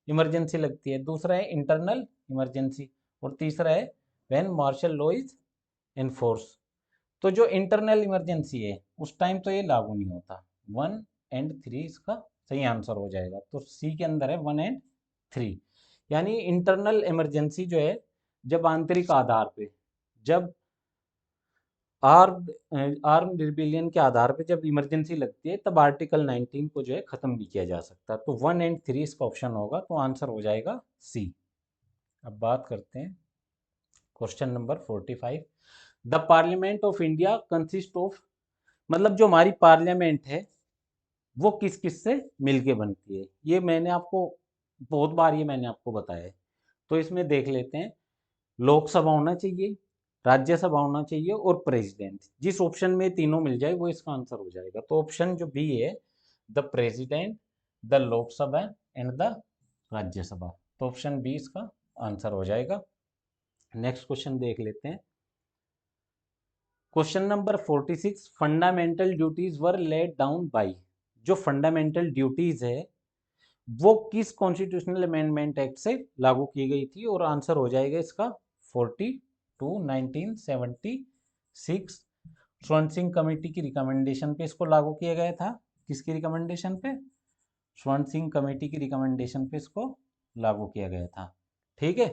इमरजेंसी लगती है। दूसरा है इंटरनल इमरजेंसी और तीसरा है when martial law is enforce. तो जो इंटरनल इमरजेंसी है उस टाइम तो ये लागू नहीं होता। 1 एंड 3 इसका सही आंसर हो जाएगा, तो सी के अंदर है 1 एंड 3। यानी इंटरनल इमरजेंसी जो है जब आंतरिक आधार पे, जब आर्म रिबिलियन के आधार पे जब इमरजेंसी लगती है तब आर्टिकल 19 को जो है खत्म भी किया जा सकता है। तो 1 एंड 3 इसका ऑप्शन होगा, तो आंसर हो जाएगा सी। अब बात करते हैं question number 45। The parliament of India consist of, मतलब जो हमारी पार्लियामेंट है वो किस किस से मिलके बनती है। ये मैंने आपको बहुत बार ये मैंने आपको बताया है। तो इसमें देख लेते हैं, लोकसभा होना चाहिए, राज्यसभा होना चाहिए और प्रेसिडेंट। जिस ऑप्शन में तीनों मिल जाए वो इसका आंसर हो जाएगा। तो ऑप्शन जो बी है, the president, the Lok Sabha and the Rajya Sabha, तो ऑप्शन बी इसका आंसर हो जाएगा। नेक्स्ट क्वेश्चन देख लेते हैं, question number 46। Fundamental duties were laid down by, जो फंडामेंटल ड्यूटीज है वो किस कॉन्स्टिट्यूशनल अमेंडमेंट एक्ट से लागू की गई थी, और आंसर हो जाएगा इसका 42 1976। स्वर्ण सिंह कमेटी की रिकमेंडेशन पे इसको लागू किया गया था। किसकी रिकमेंडेशन पे? स्वर्ण सिंह कमेटी की रिकमेंडेशन पे इसको लागू किया गया था। ठीक है,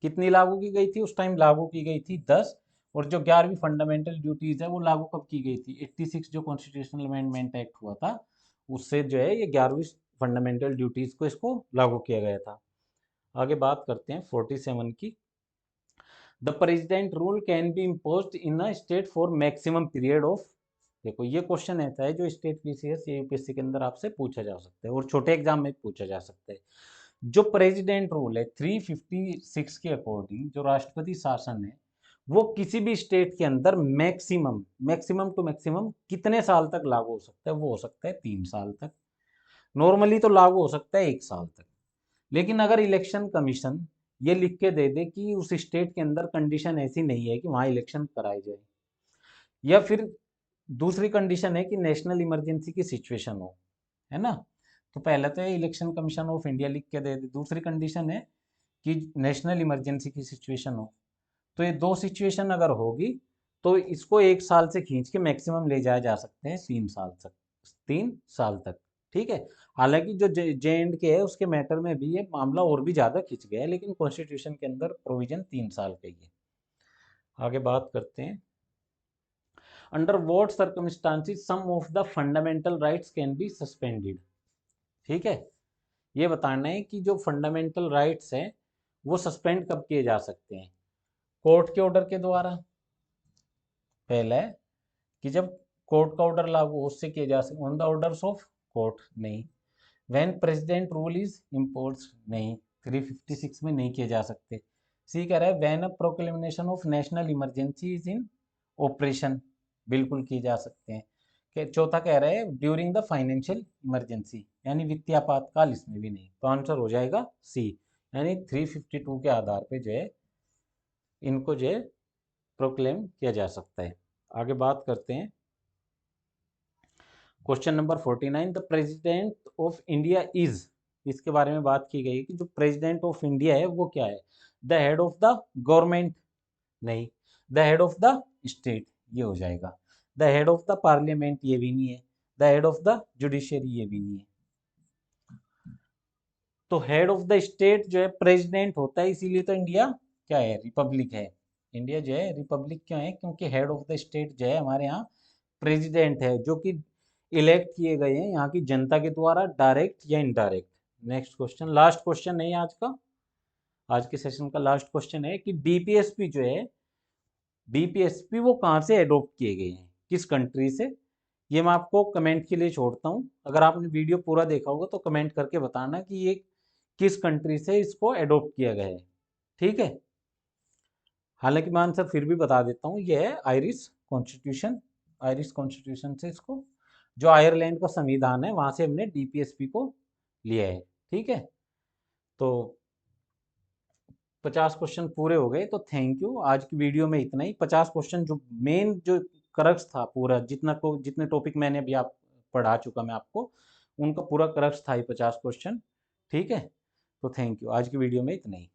कितनी लागू की गई थी उस टाइम? लागू की गई थी 10। और जो 11वीं फंडामेंटल ड्यूटीज है वो लागू कब की गई थी? 86 जो कॉन्स्टिट्यूशनल अमेंडमेंट एक्ट हुआ था उससे जो है ये 11वीं फंडामेंटल ड्यूटीज को इसको लागू किया गया था। आगे बात करते हैं 47 की। The president rule can be imposed in a state for maximum period of, देखो ये क्वेश्चन ऐसा है जो स्टेट पीसीएस या यूपीएससी के अंदर आपसे पूछा जा सकता है और छोटे एग्जाम में पूछा जा सकता है। जो प्रेसिडेंट रूल है 356 के अकॉर्डिंग, जो राष्ट्रपति शासन है वो किसी भी स्टेट के अंदर मैक्सिमम टू मैक्सिमम कितने साल तक लागू हो सकता है? वो हो सकता है 3 साल तक। नॉर्मली तो लागू हो सकता है 1 साल तक, लेकिन अगर इलेक्शन कमीशन ये लिख के दे दे कि उस स्टेट के अंदर कंडीशन ऐसी नहीं है कि वहां इलेक्शन कराए जाए, या फिर दूसरी कंडीशन है कि नेशनल इमरजेंसी की सिचुएशन हो, है ना, तो पहले तो इलेक्शन कमीशन ऑफ इंडिया लिख के दे दे। दूसरी कंडीशन है कि नेशनल इमरजेंसी की सिचुएशन हो। तो ये दो सिचुएशन अगर होगी तो इसको 1 साल से खींच के मैक्सिमम ले जाया जा सकते हैं 3 साल तक, 3 साल तक। ठीक है, हालांकि जो जे एंड के है उसके मैटर में भी ये मामला और भी ज़्यादा खिंच गया है, लेकिन कॉन्स्टिट्यूशन के अंदर प्रोविजन 3 साल का ही है। आगे बात करते हैं, under what circumstances some of the fundamental rights can be suspended. ठीक है, ये बताना है कि जो फंडामेंटल राइट्स हैं वो सस्पेंड कब किए जा सकते हैं? कोर्ट के ऑर्डर के द्वारा, पहला है कि जब कोर्ट का ऑर्डर लागू हो उससे किए जा सकते, on the orders of court नहीं, when president rule is impose नहीं, 356 में नहीं किए जा सकते। सी कह रहा है when a proclamation of national emergency is in operation, बिल्कुल की जा सकते हैं। चौथा कह रहा है ड्यूरिंग द फाइनेंशियल इमरजेंसी, यानी वित्तीय आपातकाल, इसमें भी नहीं, तो आंसर हो जाएगा सी, यानी 352 के आधार पे जो है इनको जो है प्रोक्लेम किया जा सकता है। आगे बात करते हैं, question number 49। The president of India is, इसके बारे में बात की गई कि जो प्रेसिडेंट ऑफ इंडिया है वो क्या है? The head of the government नहीं, the head of the state ये हो जाएगा। The head of the parliament ये भी नहीं है, the head of the judiciary ये भी नहीं है। तो हेड ऑफ द स्टेट जो है प्रेसिडेंट होता है, इसीलिए तो इंडिया क्या है? रिपब्लिक है। इंडिया जो है रिपब्लिक क्यों है? क्योंकि हेड ऑफ द स्टेट जो है हमारे यहाँ प्रेसिडेंट है, जो कि इलेक्ट किए गए हैं यहाँ की जनता के द्वारा, डायरेक्ट या indirect. Next question, last question है आज का, आज के सेशन का लास्ट क्वेश्चन है कि डीपीएसपी जो है, डीपीएसपी वो कहाँ से एडॉप्ट किए गए हैं, किस कंट्री से? ये मैं आपको कमेंट के लिए छोड़ता हूँ। अगर आपने वीडियो पूरा देखा होगा तो कमेंट करके बताना कि ये किस कंट्री से इसको एडॉप्ट किया गया है। ठीक है, हालांकि मैं आंसर फिर भी बता देता हूँ, ये है आयरिश कॉन्स्टिट्यूशन। आयरिश कॉन्स्टिट्यूशन से इसको, जो आयरलैंड का संविधान है वहां से हमने डीपीएसपी को लिया है। ठीक है, तो 50 क्वेश्चन पूरे हो गए, तो थैंक यू। आज की वीडियो में इतना ही। 50 क्वेश्चन जो मेन जो क्रक्स था पूरा, जितने टॉपिक मैंने अभी आप पढ़ा चुका मैं आपको, उनका पूरा क्रक्स था ये 50 क्वेश्चन। ठीक है, तो थैंक यू। आज की वीडियो में इतना ही।